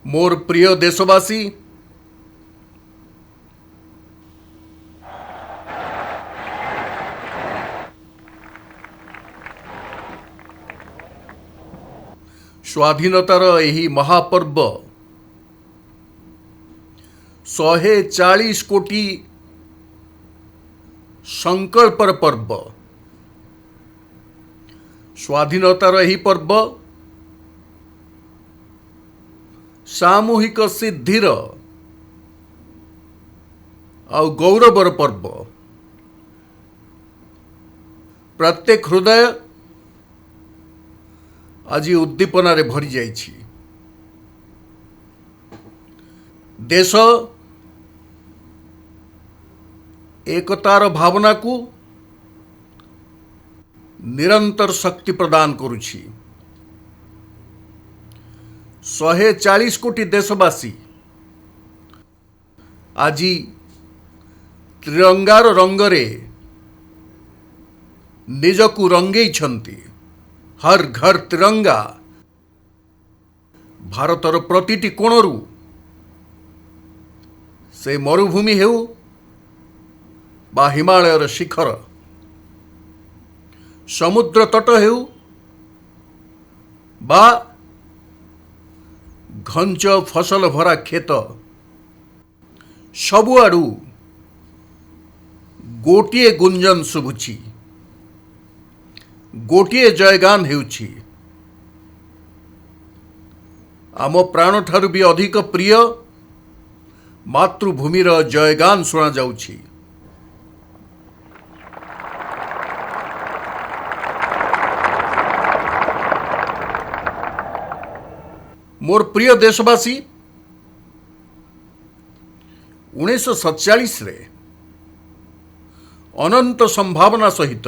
मोर प्रिय देशवासी, स्वाधीनतार यही महापर्व 140 कोटी संकल्पर पर्व। स्वाधीनतार यही पर्व सामूहिक सिद्धिर आउ गौरवर पर्व। प्रत्येक हृदय आज उद्दीपनारे भरी जाइछि। देश एकतार भावना को निरंतर शक्ति प्रदान करुछि। 140 कोटी देशवासी आज त्रिरंगार रंगरे निजकु रंगई छंती। हर घर तिरंगा। भारतर प्रतिटी कोणरू से मरुभूमि हेउ बा हिमालयर शिखर, समुद्र तट हेउ बा घंच फसल भरा खेत, सबुआडू गोटिए गुंजन शुभुछि, गोटिए जयगान हेउछि। आम प्राण ठारू भी अधिक प्रिय मातृभूमिर जयगान शुणा जाउछि। मोर प्रिय देशवासी, 1947 रे अनंत संभावना सहित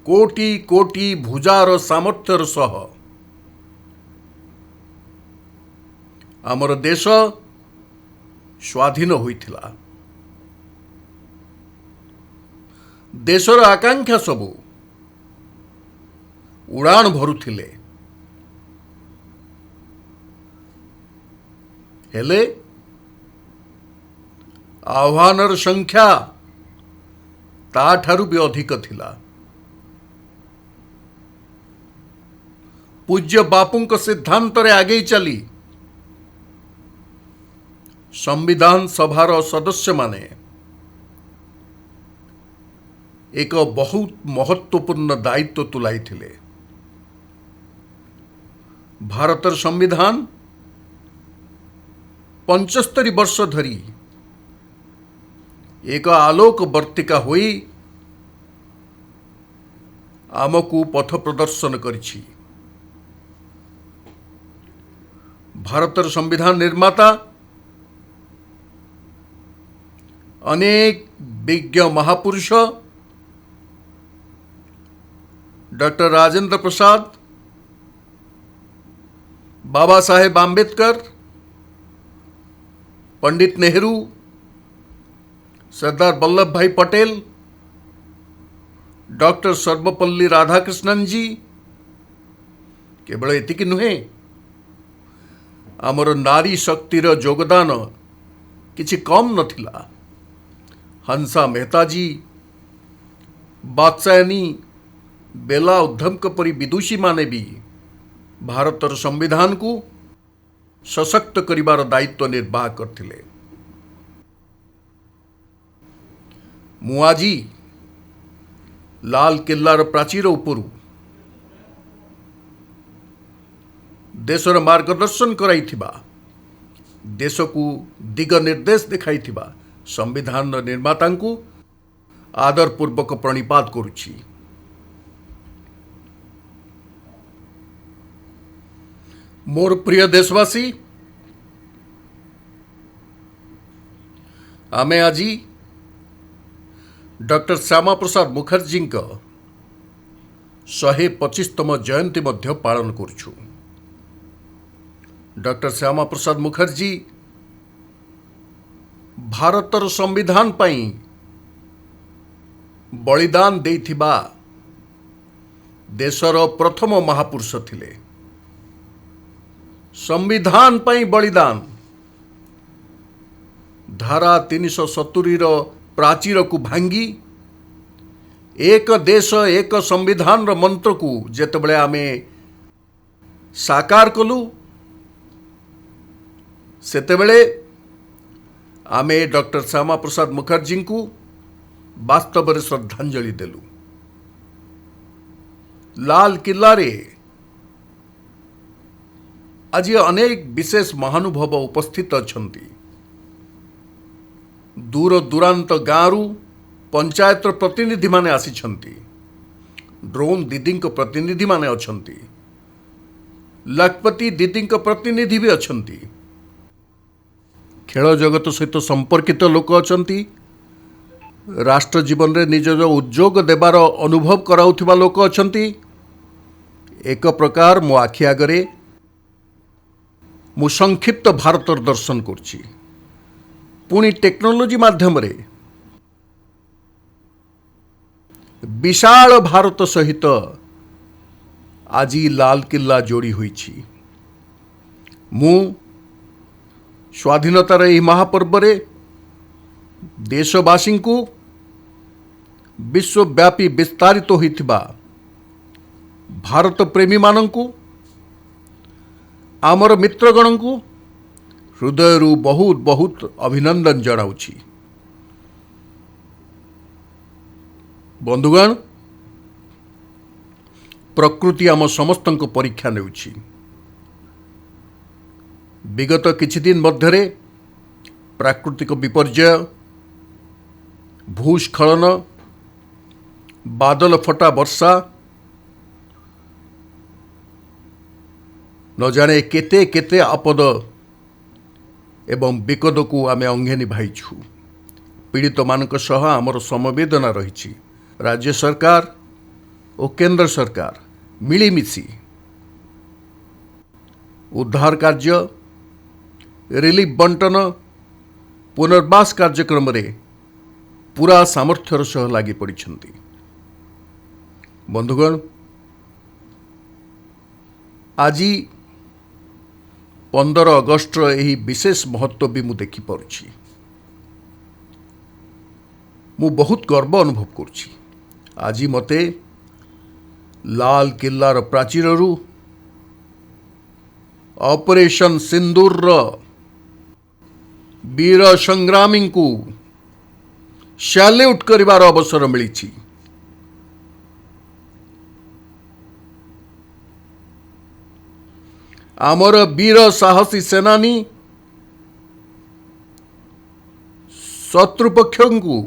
कोटी कोटी भुजार सामर्थ्यर सह आमर देश स्वाधीन होइथिला। देशर आकांक्षा सबू उड़ान भरुथिले, हेले आह्वानर संख्या ताठारु भी अधिक थिला। पूज्य बापूंक सिद्धांत रे आगे चली संविधान सभार सदस्य माने एक बहुत महत्वपूर्ण दायित्व तुलाई थिले। भारतर संविधान 75 वर्ष धरी एक आलोक वर्तिका होई आमको पथ प्रदर्शन करिछि। भारतर संविधान निर्माता अनेक विज्ञ महापुरुष डॉक्टर राजेंद्र प्रसाद, बाबा साहेब आंबेडकर, पंडित नेहरू, सरदार वल्लभ भाई पटेल, डॉक्टर सर्वपल्ली राधाकृष्णन जी, केवल एतिकी नुहे आमर नारी शक्तिर योगदान किछि कम नथिला। हंसा मेहता जी, बादशायनी, बेला उद्धमक परी विदुषी माने भी भारतर संविधान को सशक्त करिवार दायित्व निर्वाह करथिले। मुआजी लाल किल्लार प्राचीर उपरु देशर मार्गदर्शन कराइथिबा, देश को दिग निर्देश देखाइथिबा संविधान निर्माता को आदरपूर्वक प्रणिपात करुछि। मोर प्रिय देशवासी, आमे आजी डॉक्टर श्यामा प्रसाद मुखर्जी 125तम जयंती मध्य पालन करुछु। डॉक्टर श्यामा प्रसाद मुखर्जी भारतर संविधान पाई बलिदान देइथिबा देशर प्रथम महापुरुष थिले। संविधान पई बलिदान धारा 370 प्राचीर को भांगी एक देश एक संविधान मंत्र को जेतबेले आमे साकार कलु सेतेबेले आमे डॉक्टर श्यामा प्रसाद मुखर्जी को वास्तव में श्रद्धांजलि देलु। लाल किल्ला रे आज अनेक विशेष महानुभव उपस्थित अछंती। दूर दूरांत गाँव पंचायत प्रतिनिधि माने आसिछंती। ड्रोन दीदी प्रतिनिधि माने अछंती। लखपति दीदी प्रतिनिधि भी अछंती। खेल जगत सहित संपर्कित लोक अछंती। राष्ट्र जीवन रे निज उद्योग देवार अनुभव कराउथिबा लोक अछंती। एक प्रकार मो आखि आगरे मु संक्षिप्त भारत दर्शन करछि। पुणी टेक्नोलोजी माध्यम रे विशाल भारत सहित आज लाल किल्ला जोड़ी होईछि। मु स्वाधीनतार यह महापर्व रे देशवासी को विश्वव्यापी विस्तारित होइथिबा भारत प्रेमी मानंकु आमर मित्रगण को हृदय बहुत बहुत अभिनंदन जनाउछि। बंधुगण, प्रकृति आम समस्तंक परीक्षा नेउछि। विगत किछि दिन मध्यरे प्राकृतिक विपर्यय, भूस्खलन, बादल फटा वर्षा, न जाने केते केते आपद एवं विपद को आमे अंगे निभाइछु। पीड़ित मानक सह आमर समवेदना रही। राज्य सरकार और केंद्र सरकार मिलीमिशी उद्धार कार्य, रिलीफ बंटन, पुनर्वास कार्यक्रम रे पूरा सामर्थ्यर सह लगी पड़िछंती। बंधुगण, आज 15 अगस्ट यही विशेष महत्व भी मुझे देखी पारुछि। मु बहुत गर्व अनुभव करुछि। आज मते लाल किल्लार प्राचीररू ऑपरेशन सिंदूर वीर संग्रामी को सैल्यूट करिवार अवसर मिली। आमर वीर साहसी सेनानी शत्रुपक्ष को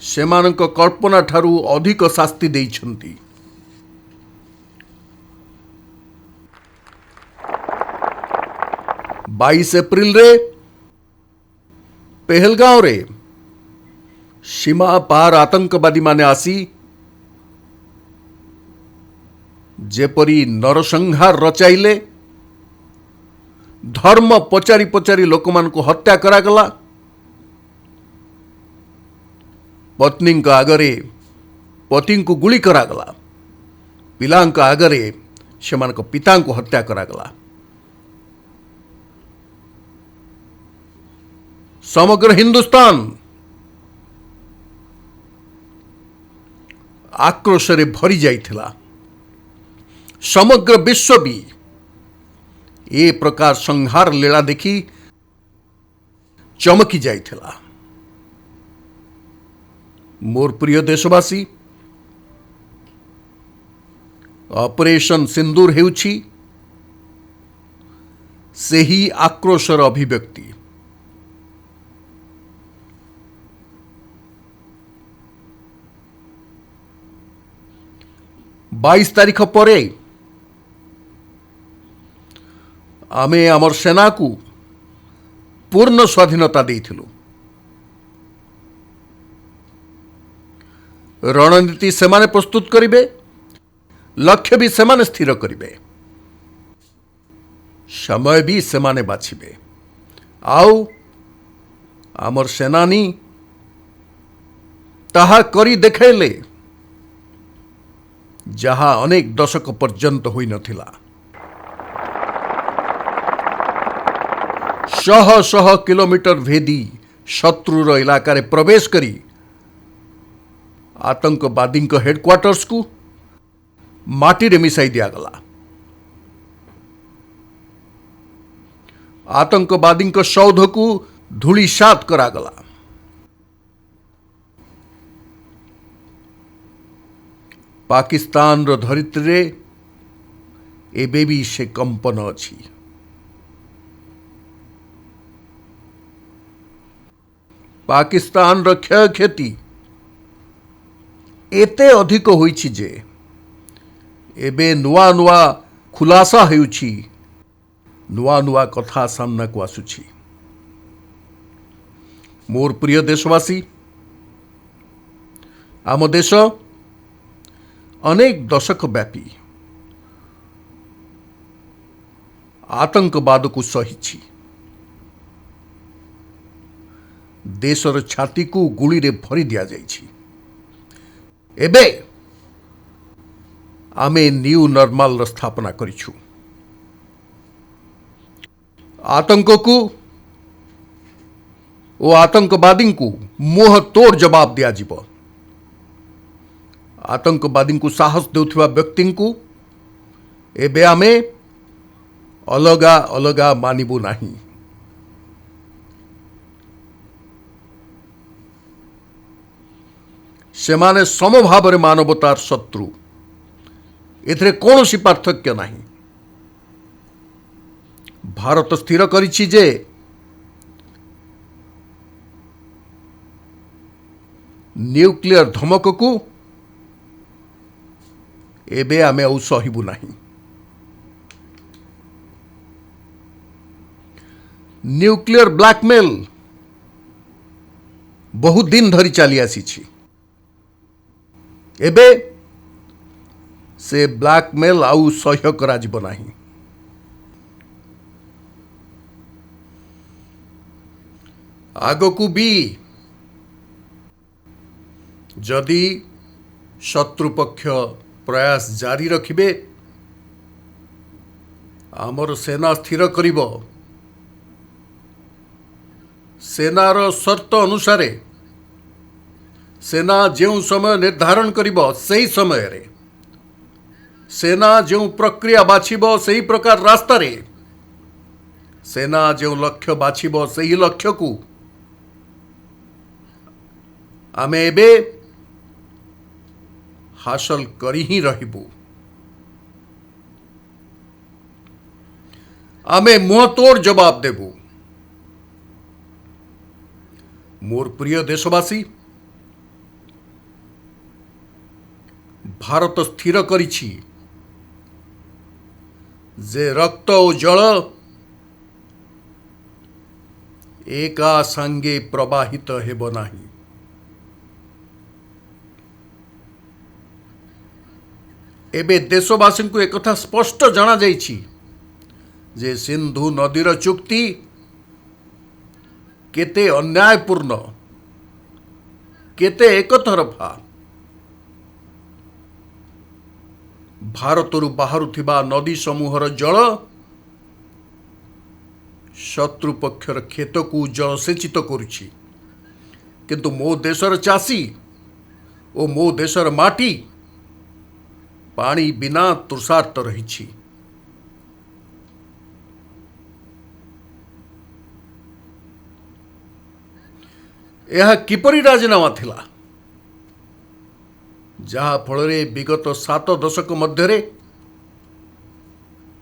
सेमानक कल्पना ठारू अधिक शास्ति देइछंती। 22 एप्रिल रे पहलगांव रे सीमा पार आतंकवादी माने आसी जेपरी नरसंहार रचाइले, धर्म पचारि पचारि लोक मान को हत्या करागला। पत्नी आगरे पति को गुली करागला। पिला आगरे सेमान पिता को हत्या करागला। समग्र हिंदुस्तान आक्रोश रे भरी जाइथिला। समग्र विश्व भी ए प्रकार संहार लीला देखी चमकी जाइथिला। मोर प्रिय देशवासी, ऑपरेशन सिंदूर हेउछि सेही आक्रोशर अभिव्यक्ति। बाईस तारीख पर आमे आमर सेना को पूर्ण स्वाधीनता देइथिलु। रणनीति सेमाने प्रस्तुत करिवे, लक्ष्य भी सेमाने स्थिर करिवे, समय भी सेमाने बाछिबे। आउ आमर सेनानी ताहा करी देखेले। जहाँ अनेक दशक पर्यंत होई नथिला। शह शह किलोमीटर भेदी शत्रुर इलाका रे प्रवेश करी आतंकवादी हेडक्वार्टर्स को माटी रे मिसाई दियागला। आतंकवादी सौध को धूलिसात करागला। पाकिस्तान रो धरित्री रे एबे भी से कंपन अछि। पाकिस्तान रो क्षय क्षति एते अधिक होईछि जे एबे नुआ नुआ खुलासा हेउछि, नुआ नुआ कथा सामना को आसुछि। मोर प्रिय देशवासी, आम देश अनेक दशक व्यापी आतंकवाद को सहिछि। देशर छाती को गुली रे भरी दिया जाइछि। एबे आमे न्यू नॉर्मल स्थापना करिछु। आतंक को ओ आतंकवादी को मुह तोड़ जवाब दिया जिवो। आतंकवादी को साहस देउथिबा व्यक्ति को एबे आमे अलगा अलगा मानिबु नाही। सेमाने समभाव रे मानवतार शत्रु, एथरे कौनसी पार्थक्य नाही। भारत स्थिर करिछि जे न्यूक्लियर धमक को एबे आमे औ सहिबु नाही। न्यूक्लियर ब्लैकमेल बहुत दिन धरी चली आसी। एबे से ब्लैकमेल आउ सह्य करा जिवो नाही। आगकू भी जदि शत्रुपक्ष प्रयास जारी रखिबे, आमर सेना स्थिर करिबो। सेनार शर्त अनुसारे सेना जो समय निर्धारण करिबो सही समय रे, सेना जो प्रक्रिया बाछिबो सही प्रकार रास्ता रे, सेना जो लक्ष्य बाछिबो सही लक्ष्य को आमे एबे हासिल करी ही रहिबू। आमे मुह तोड़ जवाब देबू। मोर प्रिय देशवासी, भारत स्थिर करिछि जे रक्त और जल एका संगे प्रवाहित हेब नाही। एबे देशवासी को एक कथा स्पष्ट जाना जाइछि जे सिंधु नदीर चुक्ति केते अन्यायपूर्ण, केते एकतरफा। भारतरु बाहरुथिबा नदी समूहर जल शत्रु पक्षर खेत को जलसेचित करुछि, किंतु मो देशर चाषी और मो देशर माटी पानी बिना तृषार्त रहिछि। यह किपरि राजीनामा थिला जहा फल विगत 7 दशक मध्य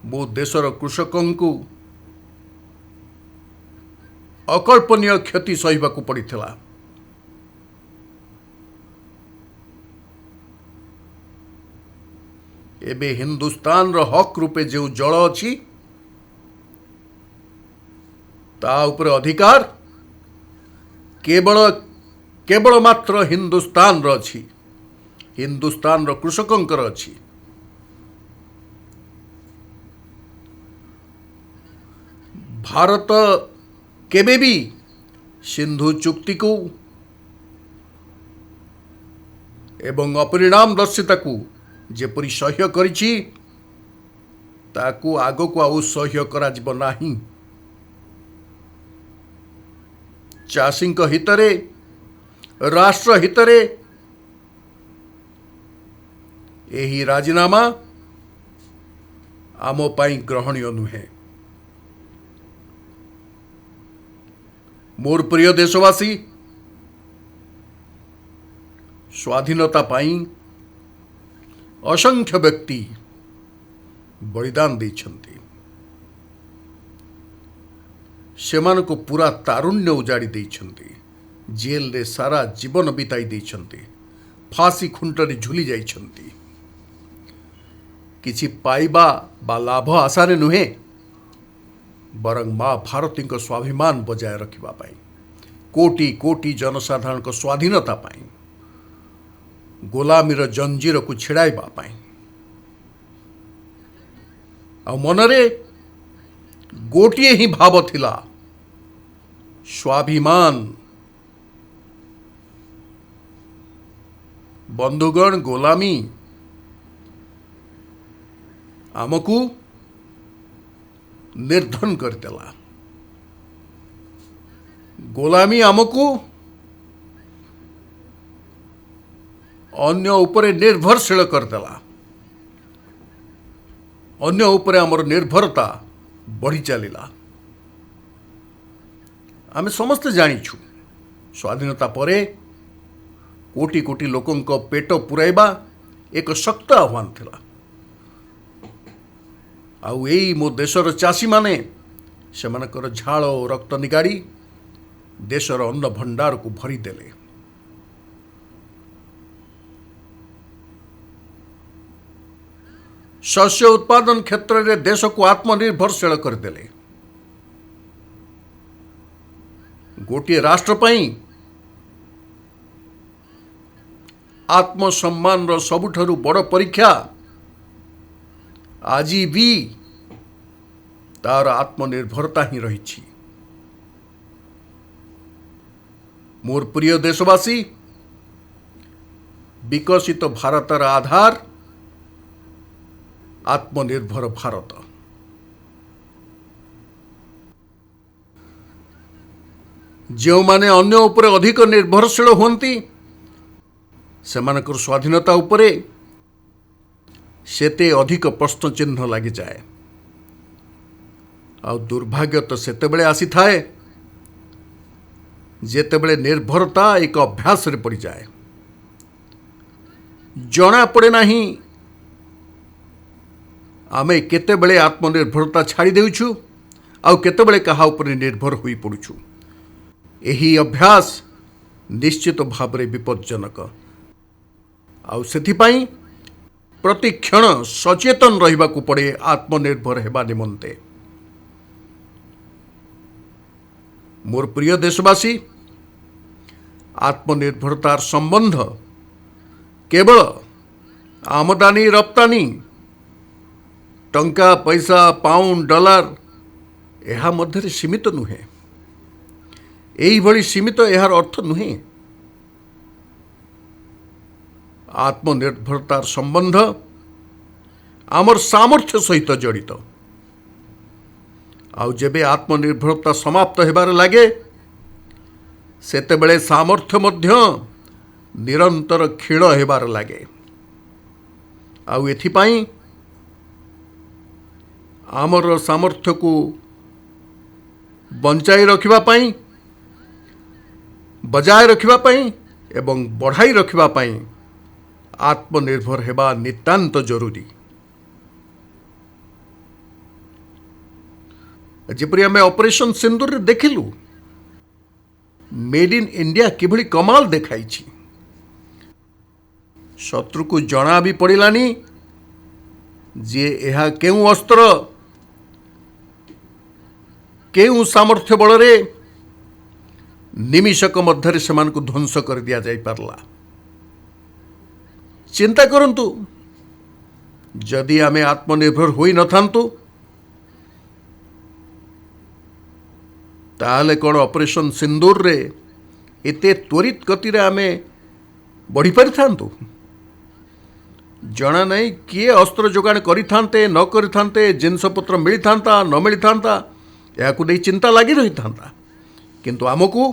मो देशर कृषकों को अकल्पनीय क्षति सहिबाकू पड़िथिला। एबे हिंदुस्तान रो हक रूपे जो जल अछि ता ऊपर अधिकार केवल केवल मात्र हिंदुस्तान रो अछि, हिंदुस्तान रो कृषकंकर अछि। भारत केबे भी सिंधु चुक्ति को एवं अपरिणाम दर्शिता को ଯେପରି ସହ୍ୟ କରିଛି ତାକୁ ଆଗକୁ ଆଉ ସହ୍ୟ କରାଯିବ ନାହିଁ। ଚାଷୀଙ୍କ ହିତରେ, ରାଷ୍ଟ୍ର ହିତରେ ଏହି ରାଜିନାମା ଆମ ପାଇଁ ଗ୍ରହଣୀୟ ନୁହେଁ। ମୋର ପ୍ରିୟ ଦେଶବାସୀ, ସ୍ୱାଧୀନତା ପାଇଁ ଅସଂଖ୍ୟ ବ୍ୟକ୍ତି ବଳିଦାନ ଦେଇଛନ୍ତି। ସେମାନଙ୍କୁ ପୁରା ତାରୁଣ୍ୟ ଉଜାଡ଼ି ଦେଇଛନ୍ତି, ଜେଲରେ ସାରା ଜୀବନ ବିତାଇ ଦେଇଛନ୍ତି, ଫାଶୀ ଖୁଣ୍ଟରେ ଝୁଲି ଯାଇଛନ୍ତି। କିଛି ପାଇବା ବା ଲାଭ ଆଶାରେ ନୁହେଁ, ବରଂ ମା ଭାରତୀଙ୍କ ସ୍ୱାଭିମାନ ବଜାୟ ରଖିବା ପାଇଁ, କୋଟି କୋଟି ଜନସାଧାରଣଙ୍କ ସ୍ୱାଧୀନତା ପାଇଁ, ଗୋଲାମୀର ଜଞ୍ଜିରକୁ ଛିଡ଼ାଇବା ପାଇଁ। ଆଉ ମନରେ ଗୋଟିଏ ହିଁ ଭାବ ଥିଲା, ସ୍ୱାଭିମାନ। ବନ୍ଧୁଗଣ, ଗୋଲାମୀ ଆମକୁ ନିର୍ଧନ କରିଦେଲା। ଗୋଲାମୀ ଆମକୁ ଅନ୍ୟ ଉପରେ ନିର୍ଭରଶୀଳ କରିଦେଲା। ଅନ୍ୟ ଉପରେ ଆମର ନିର୍ଭରତା ବଢ଼ି ଚାଲିଲା। ଆମେ ସମସ୍ତେ ଜାଣିଛୁ, ସ୍ୱାଧୀନତା ପରେ କୋଟି କୋଟି ଲୋକଙ୍କ ପେଟ ପୂରାଇବା ଏକ ଶକ୍ତ ଆହ୍ୱାନ ଥିଲା। ଆଉ ଏଇ ମୋ ଦେଶର ଚାଷୀମାନେ ସେମାନଙ୍କର ଝାଳ ଓ ରକ୍ତ ନିଗାଡ଼ି ଦେଶର ଅନ୍ନ ଭଣ୍ଡାରକୁ ଭରିଦେଲେ। ଶସ୍ୟ ଉତ୍ପାଦନ କ୍ଷେତ୍ରରେ ଦେଶକୁ ଆତ୍ମନିର୍ଭରଶୀଳ କରିଦେଲେ। ଗୋଟିଏ ରାଷ୍ଟ୍ର ପାଇଁ ଆତ୍ମସମ୍ମାନର ସବୁଠାରୁ ବଡ଼ ପରୀକ୍ଷା ଆଜି ବି ତାର ଆତ୍ମନିର୍ଭରତା ହିଁ ରହିଛି। ମୋର ପ୍ରିୟ ଦେଶବାସୀ, ବିକଶିତ ଭାରତର ଆଧାର ଆତ୍ମନିର୍ଭର ଭାରତ। ଯେଉଁମାନେ ଅନ୍ୟ ଉପରେ ଅଧିକ ନିର୍ଭରଶୀଳ ହୁଅନ୍ତି, ସେମାନଙ୍କର ସ୍ୱାଧୀନତା ଉପରେ ସେତେ ଅଧିକ ପ୍ରଶ୍ନଚିହ୍ନ ଲାଗିଯାଏ। ଆଉ ଦୁର୍ଭାଗ୍ୟ ତ ସେତେବେଳେ ଆସିଥାଏ ଯେତେବେଳେ ନିର୍ଭରତା ଏକ ଅଭ୍ୟାସରେ ପଡ଼ିଯାଏ। ଜଣାପଡ଼େ ନାହିଁ ଆମେ କେତେବେଳେ ଆତ୍ମନିର୍ଭରତା ଛାଡ଼ି ଦେଉଛୁ ଆଉ କେତେବେଳେ କାହା ଉପରେ ନିର୍ଭର ହୋଇପଡ଼ୁଛୁ। ଏହି ଅଭ୍ୟାସ ନିଶ୍ଚିତ ଭାବରେ ବିପଜ୍ଜନକ। ଆଉ ସେଥିପାଇଁ ପ୍ରତିକ୍ଷଣ ସଚେତନ ରହିବାକୁ ପଡ଼େ ଆତ୍ମନିର୍ଭର ହେବା ନିମନ୍ତେ। ମୋର ପ୍ରିୟ ଦେଶବାସୀ, ଆତ୍ମନିର୍ଭରତାର ସମ୍ବନ୍ଧ କେବଳ ଆମଦାନୀ ରପ୍ତାନି, ଟଙ୍କା ପଇସା, ପାଉଣ୍ଡ ଡଲାର ଏହା ମଧ୍ୟରେ ସୀମିତ ନୁହେଁ। ଏଇଭଳି ସୀମିତ ଏହାର ଅର୍ଥ ନୁହେଁ। ଆତ୍ମନିର୍ଭରତାର ସମ୍ବନ୍ଧ ଆମର ସାମର୍ଥ୍ୟ ସହିତ ଜଡ଼ିତ। ଆଉ ଯେବେ ଆତ୍ମନିର୍ଭରତା ସମାପ୍ତ ହେବାରେ ଲାଗେ, ସେତେବେଳେ ସାମର୍ଥ୍ୟ ମଧ୍ୟ ନିରନ୍ତର କ୍ଷୀଣ ହେବାରେ ଲାଗେ। ଆଉ ଏଥିପାଇଁ ଆମର ସାମର୍ଥ୍ୟକୁ ବଞ୍ଚାଇ ରଖିବା ପାଇଁ, ବଜାୟ ରଖିବା ପାଇଁ ଏବଂ ବଢ଼ାଇ ରଖିବା ପାଇଁ ଆତ୍ମନିର୍ଭର ହେବା ନିତାନ୍ତ ଜରୁରୀ। ଯେପରି ଆମେ ଅପରେସନ ସିନ୍ଦୁରରେ ଦେଖିଲୁ, ମେଡ୍ ଇନ୍ ଇଣ୍ଡିଆ କିଭଳି କମାଲ ଦେଖାଇଛି। ଶତ୍ରୁକୁ ଜଣା ବି ପଡ଼ିଲାନି ଯେ ଏହା କେଉଁ ଅସ୍ତ୍ର, କେଉଁ ସାମର୍ଥ୍ୟ ବଳରେ ନିମିଷକ ମଧ୍ୟରେ ସେମାନଙ୍କୁ ଧ୍ୱଂସ କରି ଦିଆଯାଇପାରିଲା। ଚିନ୍ତା କରନ୍ତୁ, ଯଦି ଆମେ ଆତ୍ମନିର୍ଭର ହୋଇନଥାନ୍ତୁ ତାହେଲେ କ'ଣ ଅପରେସନ ସିନ୍ଦୁରରେ ଏତେ ତ୍ୱରିତ ଗତିରେ ଆମେ ବଢ଼ିପାରିଥାନ୍ତୁ? ଜଣା ନାହିଁ କିଏ ଅସ୍ତ୍ର ଯୋଗାଣ କରିଥାନ୍ତେ ନ କରିଥାନ୍ତେ, ଜିନିଷପତ୍ର ମିଳିଥାନ୍ତା ନ ମିଳିଥାନ୍ତା, ଏହାକୁ ନେଇ ଚିନ୍ତା ଲାଗି ରହିଥାନ୍ତା। କିନ୍ତୁ ଆମକୁ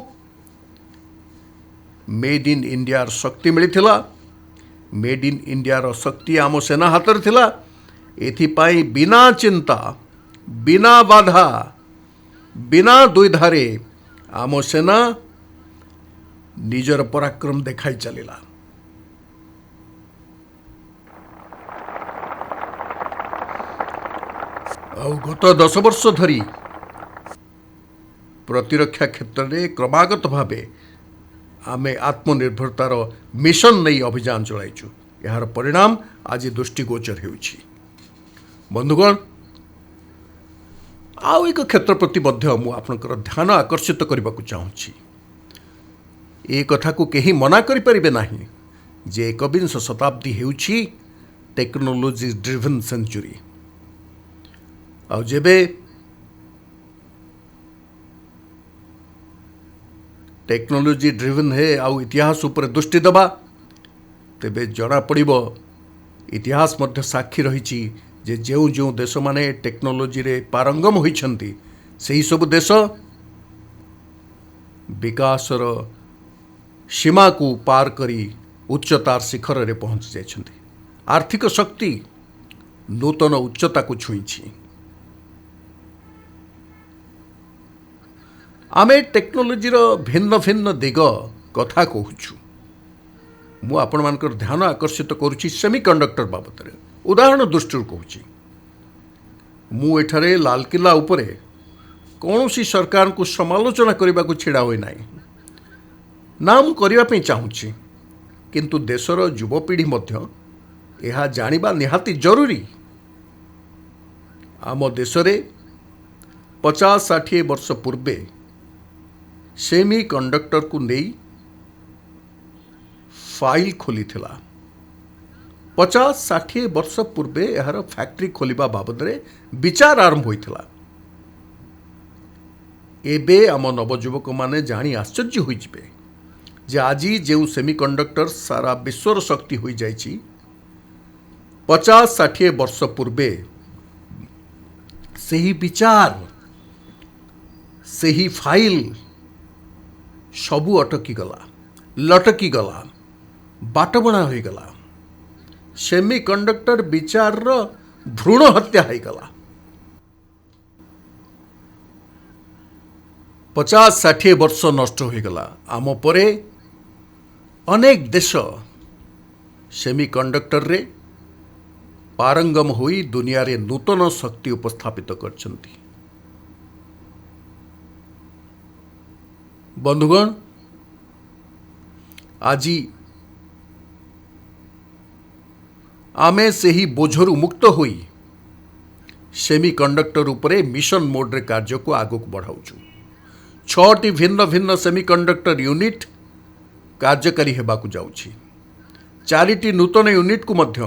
ମେଡ୍ ଇନ୍ ଇଣ୍ଡିଆର ଶକ୍ତି ମିଳିଥିଲା। ମେଡ୍ ଇନ୍ ଇଣ୍ଡିଆର ଶକ୍ତି ଆମ ସେନା ହାତରେ ଥିଲା। ଏଥିପାଇଁ ବିନା ଚିନ୍ତା, ବିନା ବାଧା, ବିନା ଦ୍ୱିଧାରେ ଆମ ସେନା ନିଜର ପରାକ୍ରମ ଦେଖାଇ ଚାଲିଲା। ଆଉ ଗତ 10 ବର୍ଷ ଧରି ପ୍ରତିରକ୍ଷା କ୍ଷେତ୍ରରେ କ୍ରମାଗତ ଭାବେ ଆମେ ଆତ୍ମନିର୍ଭରତାର ମିଶନ ନେଇ ଅଭିଯାନ ଚଳାଇଛୁ। ଏହାର ପରିଣାମ ଆଜି ଦୃଷ୍ଟିଗୋଚର ହେଉଛି। ବନ୍ଧୁଗଣ, ଆଉ ଏକ କ୍ଷେତ୍ର ପ୍ରତି ମଧ୍ୟ ମୁଁ ଆପଣଙ୍କର ଧ୍ୟାନ ଆକର୍ଷିତ କରିବାକୁ ଚାହୁଁଛି। ଏ କଥାକୁ କେହି ମନା କରିପାରିବେ ନାହିଁ ଯେ ଏକବିଂଶ ଶତାବ୍ଦୀ ହେଉଛି ଟେକ୍ନୋଲୋଜି ଡ୍ରିଭନ୍ ସେଞ୍ଚୁରୀ। ଆଉ ଯେବେ ଟେକ୍ନୋଲୋଜି ଡ୍ରିଭନ୍ ହେ ଆଉ ଇତିହାସ ଉପରେ ଦୃଷ୍ଟି ଦେବା, ତେବେ ଜଣାପଡ଼ିବ, ଇତିହାସ ମଧ୍ୟ ସାକ୍ଷୀ ରହିଛି ଯେ ଯେଉଁ ଯେଉଁ ଦେଶମାନେ ଟେକ୍ନୋଲୋଜିରେ ପାରଙ୍ଗମ ହୋଇଛନ୍ତି, ସେହିସବୁ ଦେଶ ବିକାଶର ସୀମାକୁ ପାର କରି ଉଚ୍ଚତାର ଶିଖରରେ ପହଞ୍ଚି ଯାଇଛନ୍ତି। ଆର୍ଥିକ ଶକ୍ତି ନୂତନ ଉଚ୍ଚତାକୁ ଛୁଇଁଛି। ଆମେ ଟେକ୍ନୋଲୋଜିର ଭିନ୍ନ ଭିନ୍ନ ଦିଗ କଥା କହୁଛୁ। ମୁଁ ଆପଣମାନଙ୍କର ଧ୍ୟାନ ଆକର୍ଷିତ କରୁଛି ସେମିକଣ୍ଡକ୍ଟର ବାବଦରେ। ଉଦାହରଣ ଦୃଷ୍ଟିରୁ କହୁଛି, ମୁଁ ଏଠାରେ ଲାଲକିଲ୍ଲା ଉପରେ କୌଣସି ସରକାରଙ୍କୁ ସମାଲୋଚନା କରିବାକୁ ଛିଡ଼ା ହୋଇନାହିଁ। ନା, ମୁଁ କରିବା ପାଇଁ ଚାହୁଁଛି, କିନ୍ତୁ ଦେଶର ଯୁବପିଢ଼ି ମଧ୍ୟ ଏହା ଜାଣିବା ନିହାତି ଜରୁରୀ। ଆମ ଦେଶରେ 50-60 ବର୍ଷ ପୂର୍ବେ ସେମି କଣ୍ଡକ୍ଟରକୁ ନେଇ ଫାଇଲ ଖୋଲିଥିଲା। 50-60 ବର୍ଷ ପୂର୍ବେ ଏହାର ଫ୍ୟାକ୍ଟ୍ରି ଖୋଲିବା ବାବଦରେ ବିଚାର ଆରମ୍ଭ ହୋଇଥିଲା। ଏବେ ଆମ ନବଯୁବକମାନେ ଜାଣି ଆଶ୍ଚର୍ଯ୍ୟ ହୋଇଯିବେ ଯେ ଆଜି ଯେଉଁ ସେମିକଣ୍ଡକ୍ଟର ସାରା ବିଶ୍ୱର ଶକ୍ତି ହୋଇଯାଇଛି, 50-60 ବର୍ଷ ପୂର୍ବେ ସେହି ବିଚାର, ସେହି ଫାଇଲ ସବୁ ଅଟକିଗଲା, ଲଟକିଗଲା, ବାଟବଣା ହୋଇଗଲା। ସେମିକଣ୍ଡକ୍ଟର ବିଚାରର ଭ୍ରୂଣ ହତ୍ୟା ହୋଇଗଲା। 50-60 ବର୍ଷ ନଷ୍ଟ ହୋଇଗଲା। ଆମ ପରେ ଅନେକ ଦେଶ ସେମିକଣ୍ଡକ୍ଟରରେ ପାରଙ୍ଗମ ହୋଇ ଦୁନିଆରେ ନୂତନ ଶକ୍ତି ଉପସ୍ଥାପିତ କରିଛନ୍ତି। ବନ୍ଧୁଗଣ, ଆଜି ଆମେ ସେହି ବୋଝରୁ ମୁକ୍ତ ହୋଇ ସେମିକଣ୍ଡକ୍ଟର ଉପରେ ମିଶନ ମୋଡରେ କାର୍ଯ୍ୟକୁ ଆଗକୁ ବଢ଼ାଉଛୁ। 6ଟି ଭିନ୍ନ ଭିନ୍ନ ସେମିକଣ୍ଡକ୍ଟର ୟୁନିଟ୍ କାର୍ଯ୍ୟକାରୀ ହେବାକୁ ଯାଉଛି। 4ଟି ନୂତନ ୟୁନିଟ୍କୁ ମଧ୍ୟ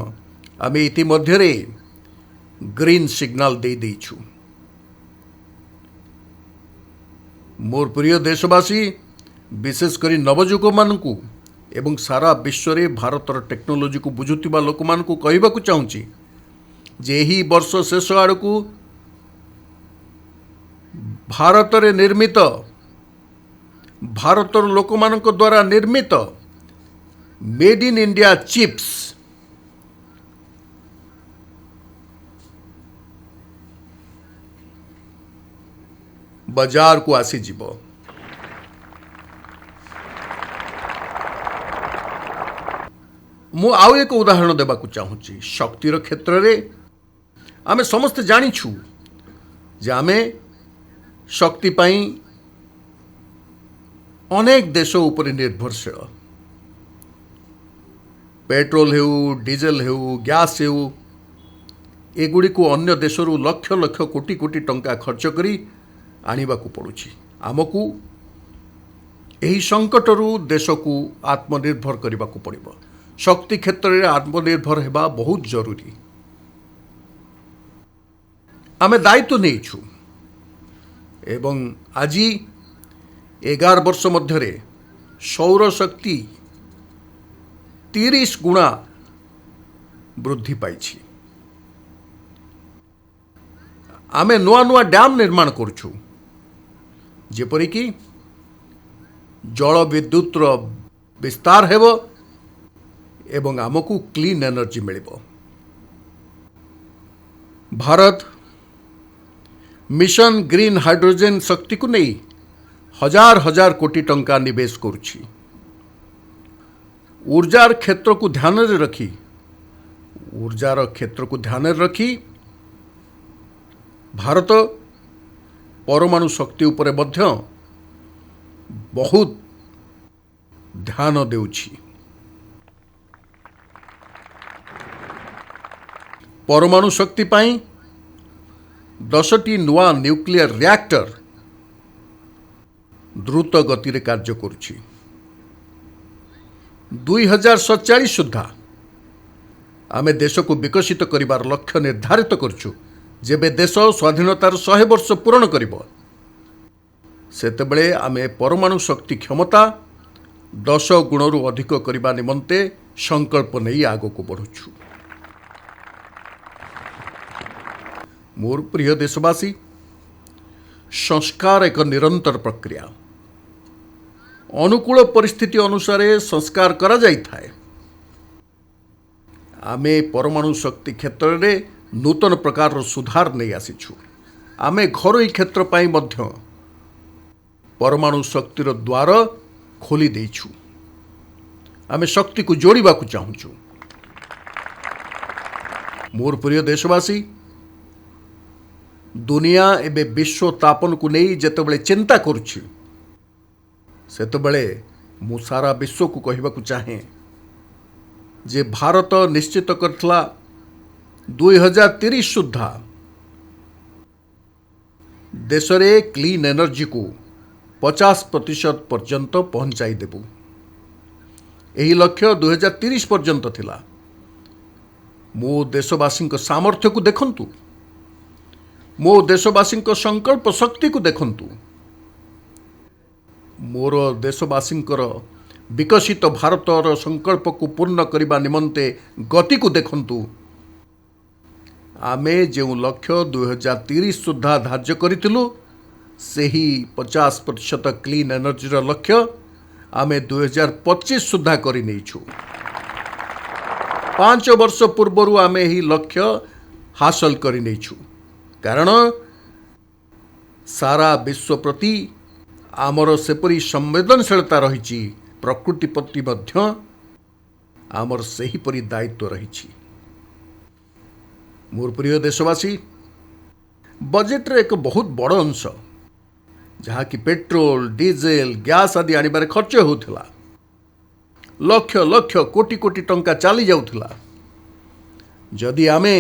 ଆମେ ଇତିମଧ୍ୟରେ ଗ୍ରୀନ୍ ସିଗ୍ନାଲ ଦେଇଦେଇଛୁ। ମୋର ପ୍ରିୟ ଦେଶବାସୀ, ବିଶେଷ କରି ନବଯୁବକମାନଙ୍କୁ ଏବଂ ସାରା ବିଶ୍ୱରେ ଭାରତର ଟେକ୍ନୋଲୋଜିକୁ ବୁଝୁଥିବା ଲୋକମାନଙ୍କୁ କହିବାକୁ ଚାହୁଁଛି ଯେ ଏହି ବର୍ଷ ଶେଷ ଆଡ଼କୁ ଭାରତରେ ନିର୍ମିତ, ଭାରତର ଲୋକମାନଙ୍କ ଦ୍ୱାରା ନିର୍ମିତ ମେଡ୍ ଇନ୍ ଇଣ୍ଡିଆ ଚିପ୍ସ ବଜାରକୁ ଆସିଯିବ। ମୁଁ ଆଉ ଏକ ଉଦାହରଣ ଦେବାକୁ ଚାହୁଁଛି। ଶକ୍ତିର କ୍ଷେତ୍ରରେ ଆମେ ସମସ୍ତେ ଜାଣିଛୁ ଯେ ଆମେ ଶକ୍ତି ପାଇଁ ଅନେକ ଦେଶ ଉପରେ ନିର୍ଭରଶୀଳ। ପେଟ୍ରୋଲ ହେଉ, ଡିଜେଲ ହେଉ, ଗ୍ୟାସ୍ ହେଉ, ଏଗୁଡ଼ିକୁ ଅନ୍ୟ ଦେଶରୁ ଲକ୍ଷ ଲକ୍ଷ କୋଟି କୋଟି ଟଙ୍କା ଖର୍ଚ୍ଚ କରି ଆଣିବାକୁ ପଡ଼ୁଛି। ଆମକୁ ଏହି ସଙ୍କଟରୁ ଦେଶକୁ ଆତ୍ମନିର୍ଭର କରିବାକୁ ପଡ଼ିବ। ଶକ୍ତି କ୍ଷେତ୍ରରେ ଆତ୍ମନିର୍ଭର ହେବା ବହୁତ ଜରୁରୀ। ଆମେ ଦାୟିତ୍ୱ ନେଇଛୁ ଏବଂ ଆଜି 11 ବର୍ଷ ମଧ୍ୟରେ ସୌରଶକ୍ତି 30 ଗୁଣା ବୃଦ୍ଧି ପାଇଛି। ଆମେ ନୂଆ ନୂଆ ଡ୍ୟାମ୍ ନିର୍ମାଣ କରୁଛୁ, ଯେପରିକି ଜଳ ବିଦ୍ୟୁତର ବିସ୍ତାର ହେବ ଏବଂ ଆମକୁ କ୍ଲିନ୍ ଏନର୍ଜି ମିଳିବ। ଭାରତ ମିଶନ ଗ୍ରୀନ୍ ହାଇଡ୍ରୋଜେନ୍ ଶକ୍ତିକୁ ନେଇ हजार हजार कोटी टंका निवेश करुछि। ऊर्जार क्षेत्र को ध्यान रखी भारत परमाणु शक्ति उपरे मध्य बहुत ध्यान देउछि। परमाणु शक्ति पाई 10टी नुआ न्यूक्लियर रिएक्टर द्रुत गति रे कार्य करुछि। 2047 सुधा आमे देश को विकसित करिवार लक्ष्य निर्धारित करछु। जेबे देश स्वाधीनतार 100 वर्ष पूर्ण करिब, सेतेबेले आमे परमाणु शक्ति क्षमता 10 गुणरू अधिक करिबा निमंते संकल्प नहीं आगो को बढ़ुछु। मोर प्रिय देशवासी, संस्कार एक निरंतर प्रक्रिया। अनुकूल परिस्थिति अनुसार संस्कार करा जाई थाए। आमे परमाणु शक्ति क्षेत्र में नूतन प्रकार सुधार नहीं आसीछु। आमे घरोई क्षेत्र पाई मध्य परमाणु शक्तिर द्वार खोली देइछु। आमे शक्ति को जोड़िबा को चाहूछु। मोर प्रिय देशवासी, दुनिया एबे विश्व तापन को नहीं जेतेबेले चिंता करुछि, सेतेबेले मु सारा विश्व को कहबा को चाहे जे भारत निश्चित करथला 2030 सुधा देश रे क्लीन एनर्जी को 50% पर्यंत पहुंचाई देबु। एही लक्ष्य 2030 पर्यंत थिला। मो देशवासी सामर्थ्य को देखंतु, मो देशवासी संकल्प शक्ति को देखंतु, मोर देशवासी विकसित भारतर संकल्प को पूर्ण करने निमंते गति को देखंतु। आमे जो लक्ष्य 2030 सुधा धार्य करिथिलु, सेही 50% क्लीन एनर्जी लक्ष्य आमे 2025 सुधा करि नैछु। 5 वर्ष पूर्वरु आमे ही लक्ष्य हासिल करि नैछु। कारण सारा विश्व प्रति आमर सेपरी संवेदनशीलता रही, प्रकृति प्रति मध्य आमर सेहीपरी दायित्व रही। मोर प्रिय देशवासी, बजेट रे एक बहुत बड़ अंश जहाँ कि पेट्रोल, डीजेल, गैस आदि आनिबारे खर्च होउथिला। लक्ष लक्ष कोटी कोटी टंका चली जाउथिला। जदि आमे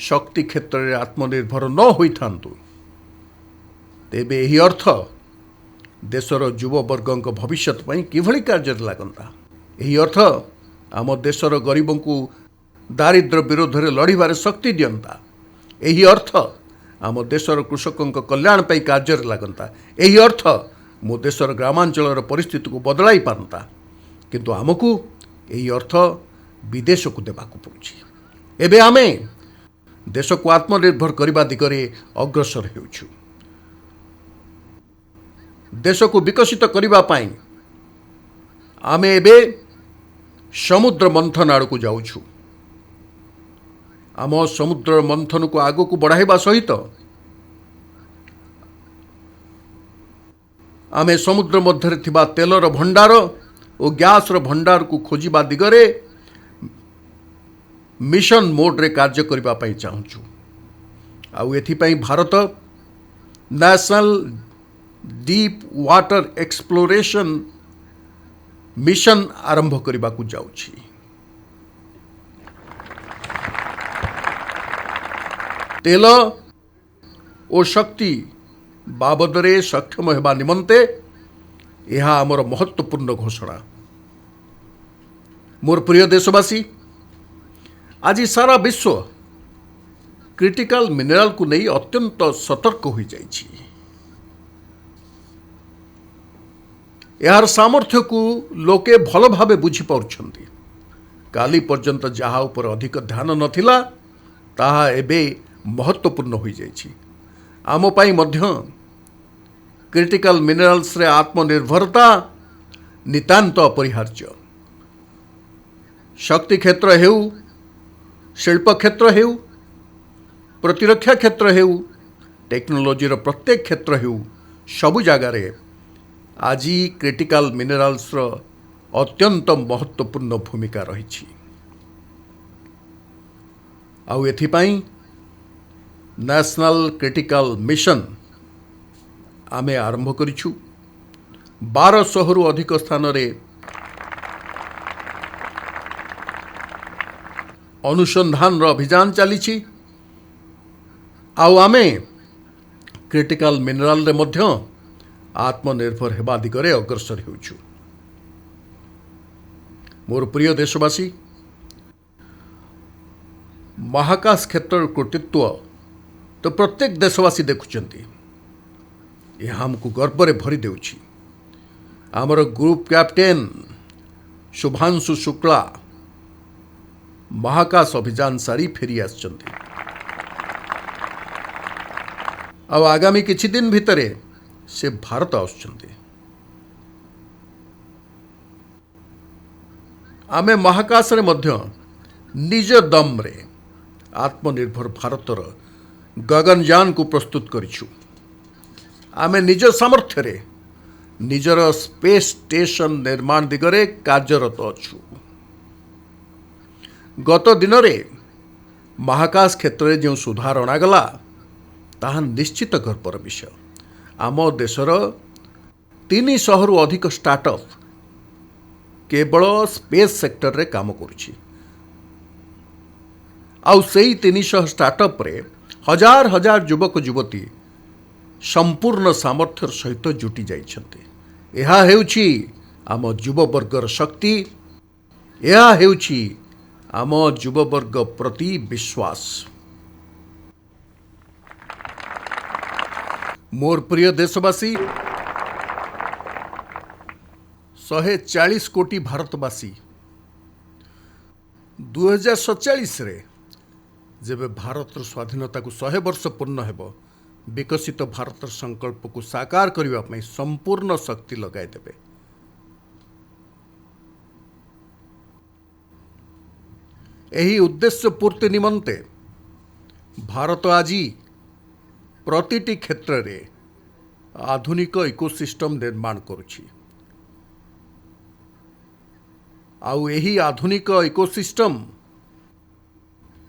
शक्ति क्षेत्र में आत्मनिर्भर न होइथांतु, तेबे एही अर्थ देशर युववर्ग भविष्य किभली कार्य लागंता। यही अर्थ आम देशर गरीबों को दारिद्र्य विरोध में लड़बार शक्ति दियंता। यही अर्थ आम देशर कृषकों कल्याण पाई कार्य लागंता। यही अर्थ मो देशर ग्रामांचल परिस्थिति को बदलाई पारंता। किंतु आमको यही अर्थ विदेश को देबाकू पड़ुछि। एबे आमे देश को आत्मनिर्भर करने दिगरे अग्रसर हेउछु। देश को विकसित करने पाई आमे एबे समुद्र मंथन आड़ को जाउछु। आम समुद्र मंथन को आगो को बढ़ाइबा सहित आमे समुद्र मध्य थिबा तेलर भंडार और गैसर भंडार को खोजिबा दिगरे मिशन मोड रे कार्य करबा पई चाहूछु। आउ एथिपाई Bharat national deep water exploration mission आरंभ करबा को जाउछि। तेल और शक्ति बाबदरे सक्षम हेबा निमंते यह आमर महत्वपूर्ण घोषणा। मोर प्रिय देशवासी, आज सारा विश्व क्रिटिकल मिनरल को नहीं अत्यंत सतर्क हो जाइछि। यार सामर्थ्य को लोके भल भावे बुझी पाउछंती। काली पर्यंत जहाँ उपर अधिक ध्यान नथिला ताहा एबे महत्वपूर्ण हो जाइछि। आम पई मध्य क्रिटिकल मिनरल्स रे आत्मनिर्भरता नितांत अपरिहार्य। शक्ति क्षेत्र हेउ, शिल्प क्षेत्र हेउ, प्रतिरक्षा क्षेत्र हेउ, टेक्नोलोजी रो प्रत्येक क्षेत्र हेउ, सबु जगार आज क्रिटिकल मिनरल्स रो अत्यंत महत्वपूर्ण भूमिका रही। आउ एथिपाई नेशनल क्रिटिकल मिशन आमे आरंभ करिछु। 1200 रु अधिक स्थान रे अनुसंधान रो अभियान चली। आउ आमे क्रिटिकल मिनरल रे मध्य आत्मनिर्भर हेबा दिगरे अग्रसर हेउछु। मोर प्रिय देशवासी, महाकाश क्षेत्र कृतित्व तो प्रत्येक देशवासी देखुचंती। यह हमको गर्व रे भरी देउछि। आमर ग्रुप कैप्टेन शुभांशु शुक्ला महाकाश अभियान सारी फेरी आछंती। अब आगामी किछि दिन भितरे से भारत आछंती। आमे महाकाश रे मध्य निज दम रे आत्मनिर्भर भारतर गगनयान को प्रस्तुत करिछु। आमे निज सामर्थ्य रे निजर स्पेस स्टेशन निर्माण दिगरे कार्यरत अछु। गत दिन रे महाकाश क्षेत्र में जो सुधार अणागला ताहा निश्चित गर्वर विषय। आम देशर 300 रु अधिक स्टार्टअप केवल स्पेस सेक्टर रे काम करुछि। आउ सेही 300 स्टार्टअप रे हजार हजार युवक युवती संपूर्ण सामर्थ्यर सहित जुटी जाइछन्ते। यह हेउछि आम युववर्गर शक्ति, यह हेउछि आम युववर्ग प्रति विश्वास। मोर प्रिय देशवासी, 140 कोटी भारतवासी 2047 रे जेबे भारत स्वाधीनता को 100 वर्ष पूर्ण हेबो, विकसित भारत संकल्प को साकार करने संपूर्ण शक्ति लगाई देबे। एही उद्देश्य पूर्ति निमंते भारत आज प्रतिटी क्षेत्र रे आधुनिक इकोसिस्टम निर्माण करुछि। आउ एही आधुनिक इकोसिस्टम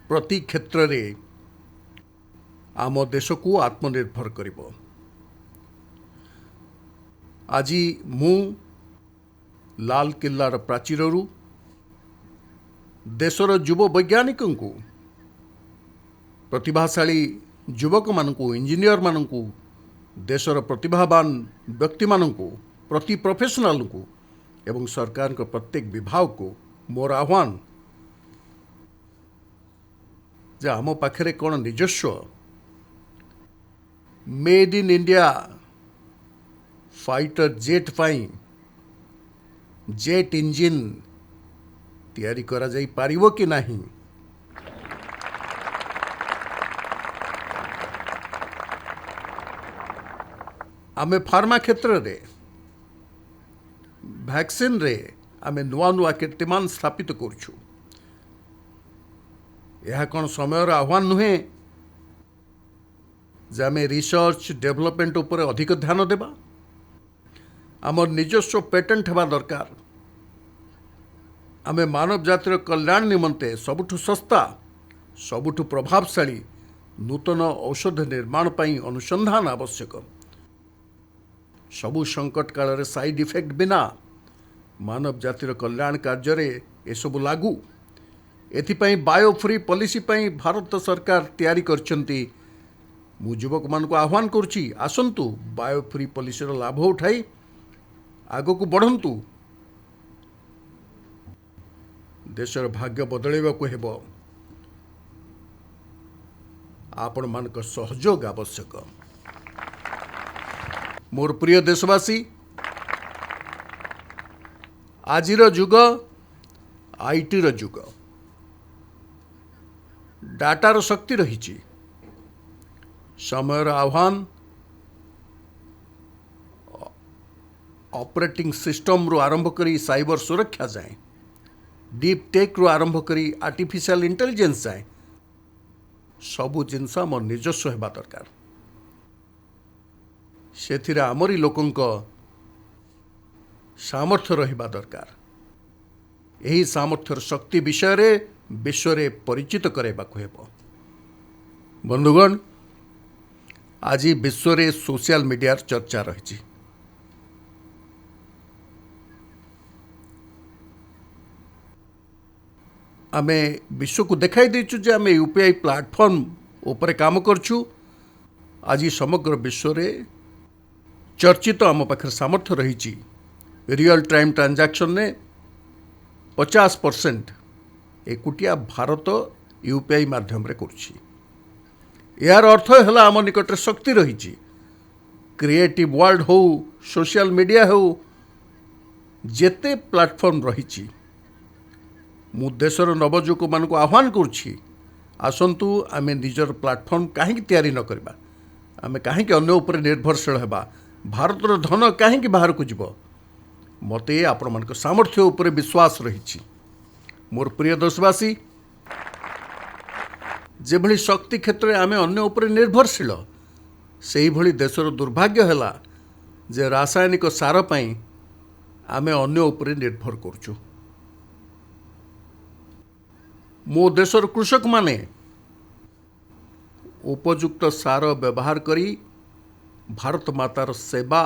प्रति क्षेत्र रे आम देश को आत्मनिर्भर करिबो। आज मु लाल किल्लार प्राचीररू देशर युव वैज्ञानिक को, प्रतिभाशाली युवक मानकु, इंजीनियर मानकु, देशर प्रतिभावान व्यक्ति मानकु, प्रति प्रोफेशनल को एवं सरकार को प्रत्येक विभाग को मोर आह्वान जे आम पाखरे कौन निजस्व made in India fighter jet पाई जेट इंजिन तैयारी करा जाई पारिबो कि नहीं। आमे फार्मा क्षेत्र रे वैक्सीन रे आमे नुआ नुआ कीर्तिमान स्थापित करुछु। यह कौन समयर आह्वान नुहे जे आमे रिसर्च डेवलपमेंट उपर अधिक ध्यान देबा। आमर निजस्व पेटेंट हेबा दरकार। आमे मानव जातिर कल्याण निमंते सबुठु सस्ता, सबुठु प्रभावशाली नूतन औषध निर्माण पई अनुसंधान आवश्यक। सबु संकट काल रे साइड इफेक्ट बिना मानव जातिर कल्याण कार्य रे एसबु लागू। एथिपाई बायोफ्री पॉलिसी पई भारत सरकार तैयारी करछंती। मु युवक मान को आह्वान करुछि, आसंतु बायोफ्री पॉलिसी रो लाभ उठाई आगो को बढ़ंतु। देशर भाग्य बदलैबा को हेबो आपण मानक सहयोग आवश्यक। मोर प्रिय देशवासी, आजिर जुग आईटीर जुग, डाटार शक्ति रही, समयर आह्वान ऑपरेटिंग सिस्टम रु आरंभ करी साइबर सुरक्षा जाए, डीप टेक रु आरंभ करी आर्टिफिशियल इंटेलिजेंस जाए, सबु जिनस आम निजस्व होगा दरकार। से आमरी लोकंक सामर्थ्य रहिबा दरकार। यही सामर्थ्यर शक्ति विषय रे विश्व रे परिचित कराइबाकु हेबो। बंधुगण, आज विश्व रे सोशल मीडिया चर्चा रही। आमे विश्व को देखाई देचु जे आमे यूपीआई प्लेटफॉर्म उपरे काम करछु। आज समग्र विश्व रे चर्चित आम पाखे सामर्थ्य रही। रियल टाइम ट्रांजैक्शन ने 50% एकुटिया भारत यूपीआई माध्यम रे करछि। यार अर्थ है आम निकट शक्ति रही। क्रिएटिव वर्ल्ड हो, सोशल मीडिया हो, जेते प्लेटफॉर्म रही, मु देशर नवजुवक मान को आह्वान करुछि, आसंतु आमे निजर प्लेटफॉर्म कहीं तैयारी न करबा, आमे कहीं अन्य उपर निर्भरशील हेबा, भारतर धन कहीं बाहर को जीव। मते आपण मान सामर्थ्य उपर विश्वास रही। मोर प्रिय देशवासी, जे भली शक्ति क्षेत्र में आमे अन्य उपर निर्भरशील, से भली देशर दुर्भाग्य है जे रासायनिक सार पई आमे अन्य उपर निर्भर करछु। मो देशर कृषक माने उपयुक्त सार व्यवहार करी भारत मातार सेवा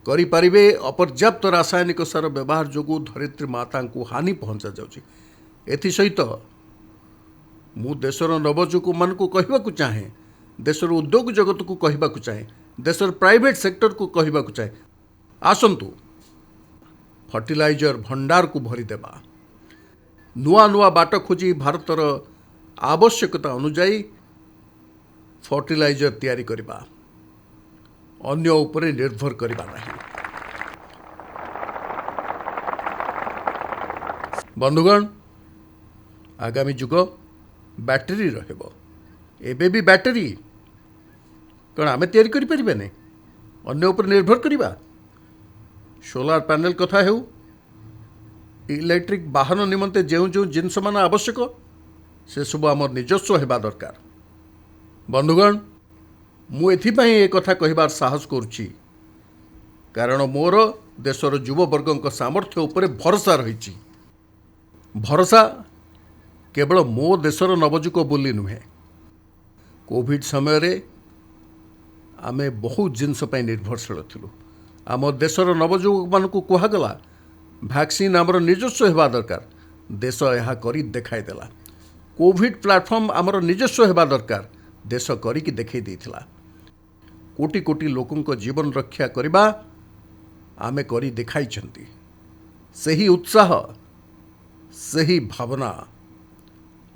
करि परिबे। अपर्याप्त रासायनिक सार व्यवहार जोगु धरित्री माता को हानि पहुंचा जाउछि। एथि सहित मु देशर नवजुवक मान को कहबाकू चाहे, देशर उद्योग जगत को कहबाकू चाहे, देशर प्राइवेट सेक्टर को कहबाकू चाहे, आसंतु फर्टिलाइजर भंडार को भरी देबा। नुआ नुआ बाट खोजी भारतर आवश्यकता अनुजाई फर्टिलाइजर तैयारी करबा, अन्य उपरे निर्भर करबा नहीं। बंधुगण, आगामी जुग बैटेरी रहबो। एबे भी बैटेरी कौन आमे तैयारी करि परिबे ने, अन्य उपर निर्भर करबा। सोलार पैनल कथा हेउ, इलेक्ट्रिक वाहन निमंते जो जो जिनस मान आवश्यक से सब आम निजस्व होगा दरकार। बंधुगण, मु एथिपाई ए कथा कहबार साहस करुछि, कारण मोर देशर युववर्ग सामर्थ्य उपरे भरोसा रही। भरोसा केवल मो देशर नवजुवक बोली नुहे, कोविड समय रे आमे बहुत जिनस पई निर्भरशील थिलु। आम देशर नवजुवक मान को कहगला वैक्सीन आमर निजस्व होगा दरकार। देश यह करी देखाई देला। कोविड प्लेटफॉर्म आमर निजस्व होगा दरकार। देश करी देखई देथिला। कोटि कोटि लोकंक जीवन रक्षा करबा आमे करी देखाई छंती। सही उत्साह, सही भावना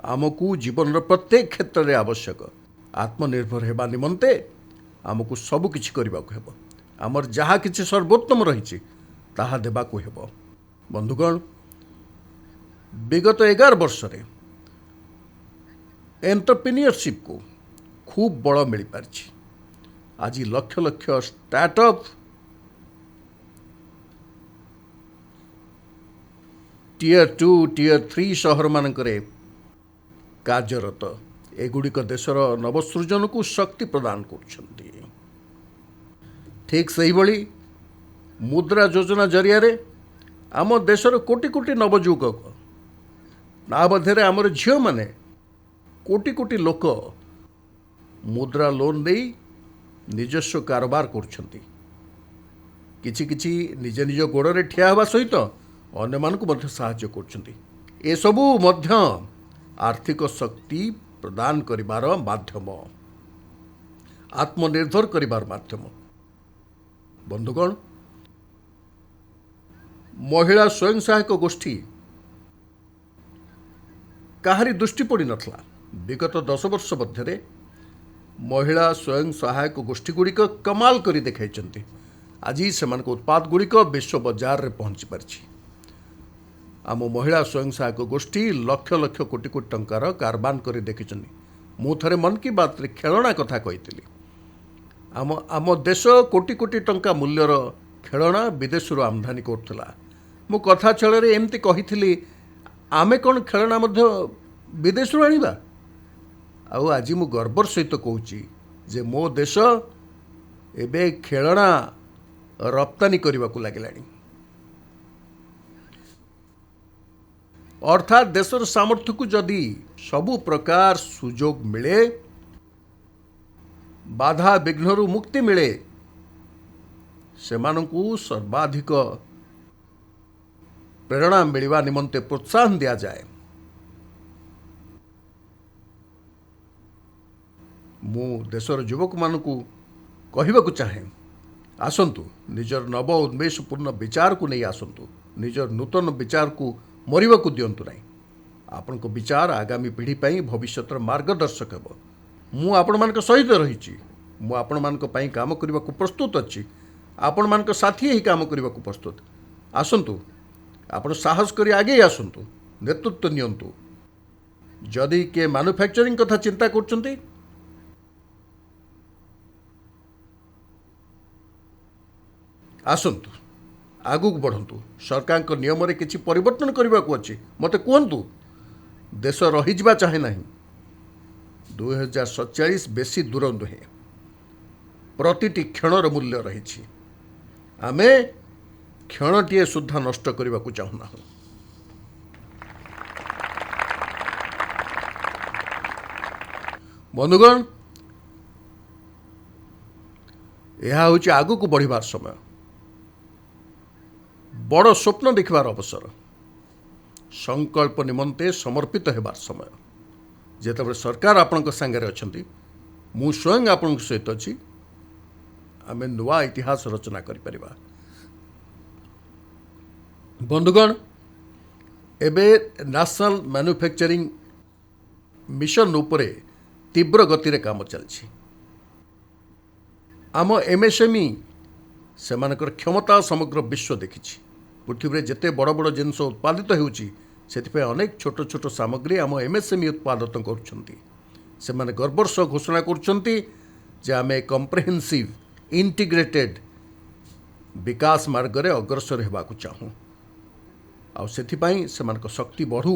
आमको जीवन प्रत्येक क्षेत्र में आवश्यक। आत्मनिर्भर होगा निमंते आमको सब किछि करबाको हेबो। आमर जहाँ किछि सर्वोत्तम रही ताहा देबाको हेबो। बंधुगण, विगत 11 वर्ष रे एंटरप्रेन्योरशिप को खूब बल मिल पारिछि। आज लक्ष लक्ष स्टार्टअप टियर 2 टियर 3 शहर मानकरे कार्यरत। एगुड़िक देशर नवसृजन को शक्ति प्रदान करछन्ति। ठीक सही भली मुद्रा योजना जरिया रे आम देशर कोटि कोटि नवजुवक ना मध्य आमर झील माने कोटि कोटि लोक मुद्रा लोन दे निजस्व कारोबार करछन्ति। किछि किछि निज निज गोड़े ठिया होगा सहित अन्य मानकु मध्य साहाय्य करछन्ति। ए सबु मध्य आर्थिक शक्ति प्रदान करिबार माध्यम, आत्मनिर्भर करिबार माध्यम। बंधुगण, महिला स्वयं सहायक गोष्ठी काहारी दृष्टि पड़ी नथला। विगत 10 वर्ष मध्य महिला स्वयं सहायक गोष्ठी गुड़िक कमाल करी देखाइछन्ति। आज से उत्पाद गुड़िक विश्व बाजार रे पहुँची पारिछि। आम महिला स्वयं सहायक गोष्ठी लक्ष लक्ष कोटी कोटी टंकार कारबान कर देखी मु थे मन की बात रे खेलना कथा कही आम आम देश कोटी कोटी टंका मूल्यर खेलना विदेश आमदानी करथला मु कथा छल एमती कही आमे कौन खेलना विदेश आनिबा आउ आज मु गर्वर सहित कहूँ जे मो देश एबे खेलना रप्तानी करने को लगिलानी अर्थात देशर सामर्थ्य को जदि सबु प्रकार सुजोग मिले बाधा विघ्न मुक्ति मिले सेमानंकु सर्वाधिक प्रेरणा मिलवा निमंते प्रोत्साहन दिया जाए मु देशर युवक मानकु कहबाकू चाहे आसंतु निजर नव उन्मेषपूर्ण विचार को नहीं आसंतु निजर नूतन विचार को मरिबा को दियंतु नहीं आपण को विचार आगामी पीढ़ी पई भविष्यतर मार्गदर्शक हेबो मु आपण मानक सहित रहिछि मु आपण मानक पई काम करबा को प्रस्तुत अछि आपण मानक साथी ही काम करबा को प्रस्तुत आसंतु आपण साहस करी आगे आसंतु नेतृत्व नियंतु जदि के मैन्युफैक्चरिंग कथा चिंता करचंती आसंतु आगु बढ़ंतु सरकार को नियम रे किछि परिवर्तन करबा को अछि मते कहंतु देश रहिजबा चाहे नहीं 2047 बेसी दूर नुहे प्रतिटी क्षणर मूल्य रही आमे क्षणटीए सुद्धा नष्ट करने को चाहूना बंधुगण यह हूँ आगु को बढ़िबार समय बड़ स्वप्न देखबार अवसर संकल्प निमंते समर्पित हेबार समय जेतबे सरकार आपनक संगे अछंती मु स्वयं आपनक सहित अछि आमे नुआ इतिहास रचना करि परिबा बंधुगण एबे नेशनल मैन्युफैक्चरिंग मिशन उपरे तीव्र गति रे काम चलछि आम एमएसएमई सेमानकर क्षमता समग्र विश्व देखिछि पृथ्वी में जिते बड़ बड़ जिनस उत्पादित होउछि सेथिपे अनेक छोट छोट सामग्री आम एमएसएमई उत्पादन करुछंती सेमाने गर्वर सह घोषणा करुछंती जे आमे कम्प्रेहेंसिव इंटीग्रेटेड विकास मार्ग रे अग्रसर हेबाकू चाहूँ आउ सेथिपाई सेमानक शक्ति बढ़ू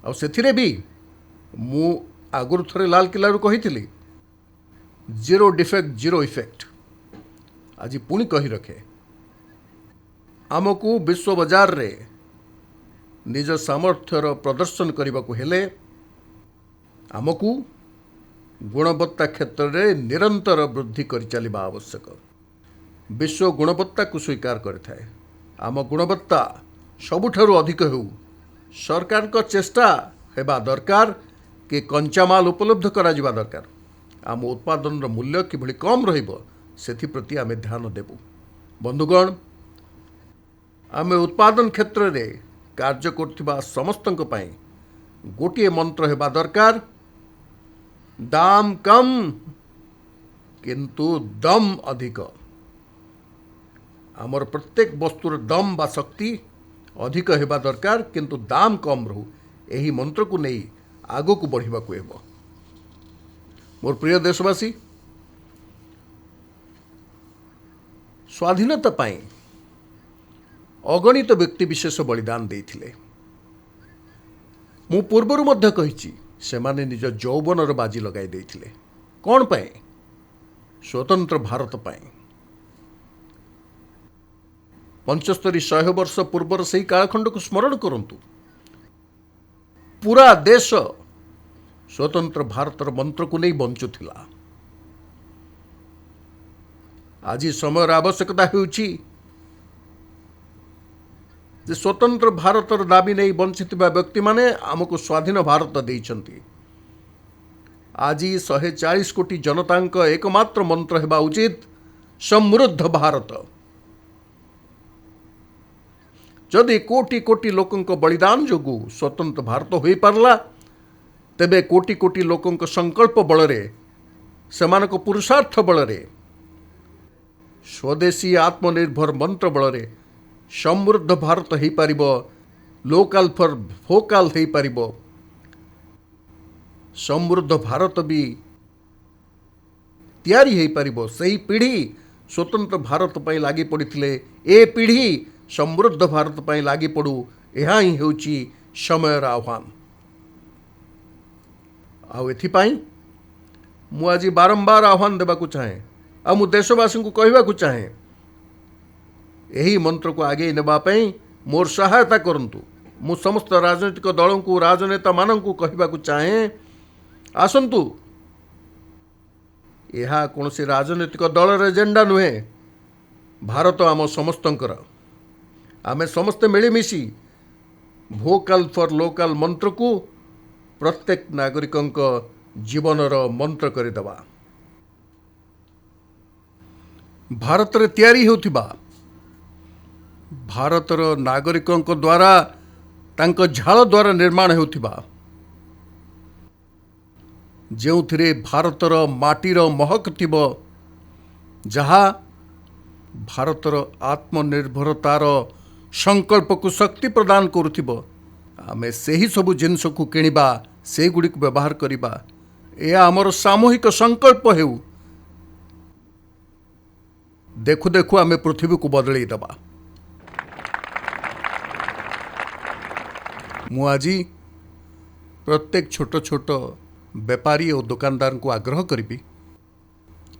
आउ सेथिरे भी मु आगुर थरे लाल किला कही जीरो डिफेक्ट जीरो इफेक्ट आज पुणी कही रखे आमको विश्व बाजार रे निज सामर्थ्यर प्रदर्शन करने को हेले आमको गुणवत्ता क्षेत्र में निरंतर वृद्धि कर चलिबा आवश्यक विश्व गुणवत्ता को स्वीकार करथाए आम गुणवत्ता सबुठारु अधिक हो सरकार को चेष्टा हेबा दरकार कि कंचामाल उपलब्ध करा जिबा दरकार आम उत्पादन मूल्य किभली कम रहिबो सेथिप्रति आमे ध्यान देबु बंधुगण आमे उत्पादन क्षेत्र रे कार्य करथिबा समस्तक पई गोटिए मंत्र हेबा दरकार दाम कम किंतु दम अधिक आमर प्रत्येक वस्तुर दम बा शक्ति अधिक हेबा दरकार किंतु दाम कम रहू एही मंत्र को नहीं आगो को बढ़िबा को हेबो मोर प्रिय देशवासी स्वाधीनता पाई अगणित व्यक्ति विशेष बलिदान देइथिले मु पूर्वरु मध्य कहिछि सेमाने निज यौवनर बाजी लगाई देइथिले कोन पाई स्वतंत्र भारत पाई 75-100 वर्ष पूर्वर से कालखंड को स्मरण करंतु पूरा देश स्वतंत्र भारतर मंत्र को नहीं बंचुथिला आज समय आवश्यकता होउछि जे स्वतंत्र भारतर दाबी नहीं बंचिथिबा व्यक्ति माने आमको स्वाधीन भारत देइछंती आज 140 कोटी जनतांक एकमात्र मंत्र हेबा उचित समृद्ध भारत जदि कोटी कोटी लोकंक बलिदान जोगु स्वतंत्र भारत होई पारला तेबे कोटी कोटी लोकंक संकल्प बलरे सेमानक पुरुषार्थ बलरे स्वदेशी आत्मनिर्भर मंत्र बलरे समृद्ध भारत हो पारिब, लोकल फॉर भोकाल हो पारिब, समृद्ध भारत भी तैयारी हो पारिब। सही पीढ़ी स्वतंत्र भारत पर लगी पड़ते, ए पीढ़ी समृद्ध भारत पर लगी पड़ू, यह ही होची समयर आह्वान। आउ मु आज बारंबार आह्वान देवाक चाहे, आ मु देशवासी को कहवाक चाहे, यही मंत्र को आगे नेबापी मोर सहायता करंतु। मु समस्त राजनीतिक दलों को, राजनेता मानू कहवाक चाहे, आसंतु यह कौन सी राजनीतिक दलर एजेंडा नुहे, भारत आम समस्तंकर। आमे समस्ते मिलमिशि भोकाल फॉर लोकल मंत्र को प्रत्येक नागरिकों जीवनर मंत्र करदेवा। भारत रे तैयारी होथिबा, भारतर नागरिकों द्वारा तांको झाल द्वारा निर्माण होथिबा, जो भारतर माटीर महक थिब, जहा भारतर आत्मनिर्भरतार संकल्प को शक्ति प्रदान करुथिब। आमे सेही सबु जिनस को किनिबा, से गुडी को व्यवहार करिबा, यह आमर सामूहिक संकल्प हेउ। देखु देखु आमे पृथ्वी को बदलई दबा। मु आजी प्रत्येक छोट छोट बेपारी और दुकानदार को आग्रह करी,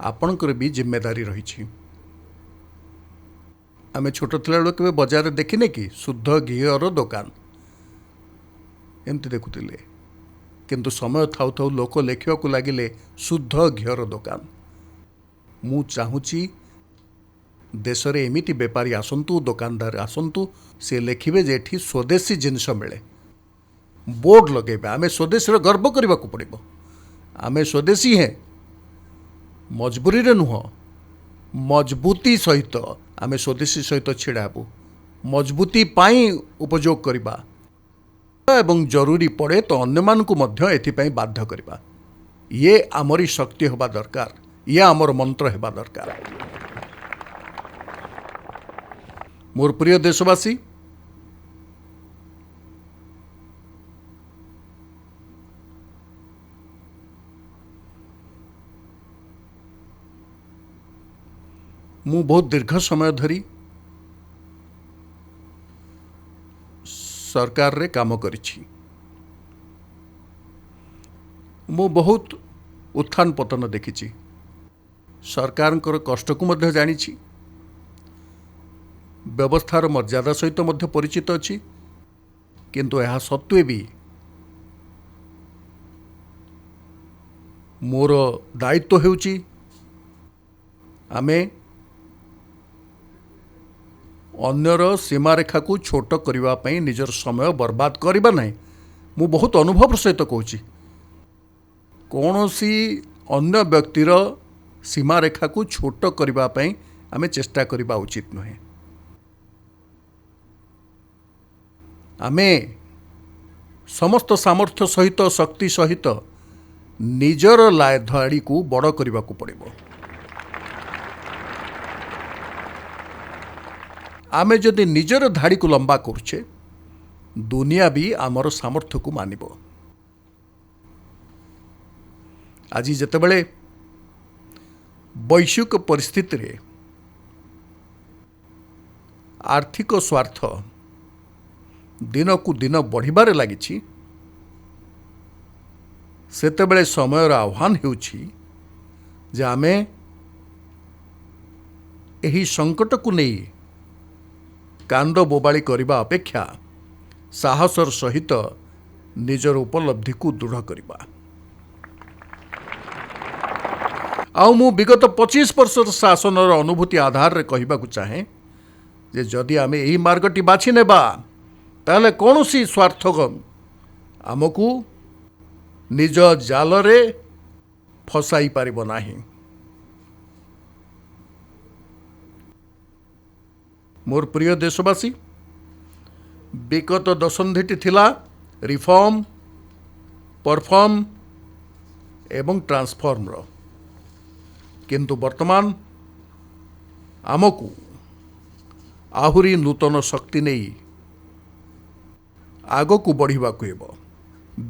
आपणकर भी जिम्मेदारी रही। आमे छोट थिला के बजार देखिने कि शुद्ध घीर दुकान एमती देखुले, किंतु समय थाउ थाउ लोक लेखा को लगिले शुद्ध घीर दुकान। मु चाहूँगी देश रे एमिति बेपारी आसंतु, दुकानदार आसंतु, से लिखिबे जे एठी स्वदेशी जिनिष मिले, बोर्ड लगेबे। आमे स्वदेशी गर्व करने को पड़ो, आमे स्वदेशी हैं, मजबूरी रे नुह, मजबूती सहित आमे स्वदेशी सहित छिड़ाबू। मजबूती पाई उपयोग करबा एवं जरूरी पड़े तो अन्य मान को मध्य एथिपाई बाध्य करबा। ये आमरी शक्ति होबा दरकार, ये आमर मंत्र होबा दरकार। मोर प्रिय देशवासी, मु बहुत दीर्घ समय धरी सरकार रे काम करिछि। मु बहुत उत्थान पतन देखिछि, सरकार कष्ट को मध्य जानिछि, व्यवस्थार मर्यादा सहित मध्य परिचित अछि। किंतु यह सत्वे भी मोर दायित्व हेउछि आमे अन्यर सीमारेखा को छोट करने निजर समय बर्बाद करबा नहीं। मु बहुत अनुभव सहित कहूँ, कौन सी अन्य व्यक्तिर सीमारेखा को छोट करने आमे चेष्टा करबा उचित नुहे। आमे समस्त सामर्थ्य सहित, शक्ति सहित निजर धाड़ी को बड़ करने को पड़ो। आमे जदि निजर धाड़ी को लंबा करुचे, दुनिया भी आमर सामर्थ्य को मानिब। आज जेतेबेले वैश्विक परिस्थिति रे आर्थिक स्वार्थ दिन को दिन बढ़िबारे लागिछि, सेतेबेले समयर आह्वान हेउछि जे आमे एही संकट को नहीं कांद बोबाली करबा अपेक्षा साहसर सहित निजर उपलब्धि को दृढ़ करबा। आउ मु विगत 25 वर्ष शासनर अनुभूति आधार रे कहबाकू चाहे जे जदि आमे एही मार्गटी बाछि नेबा, ताले कौनसी स्वार्थक आमको निज जाल रे फसाई पारिबो नाही। मोर प्रिय देशवासी, विगत दशंधिटी थिला रिफॉर्म, परफॉर्म एवं ट्रांसफॉर्म रो, किंतु वर्तमान आमको ଆହୁରି ନୂତନ ଶକ୍ତି ନେଇ ଆଗକୁ ବଢ଼ିବାକୁ ହେବ।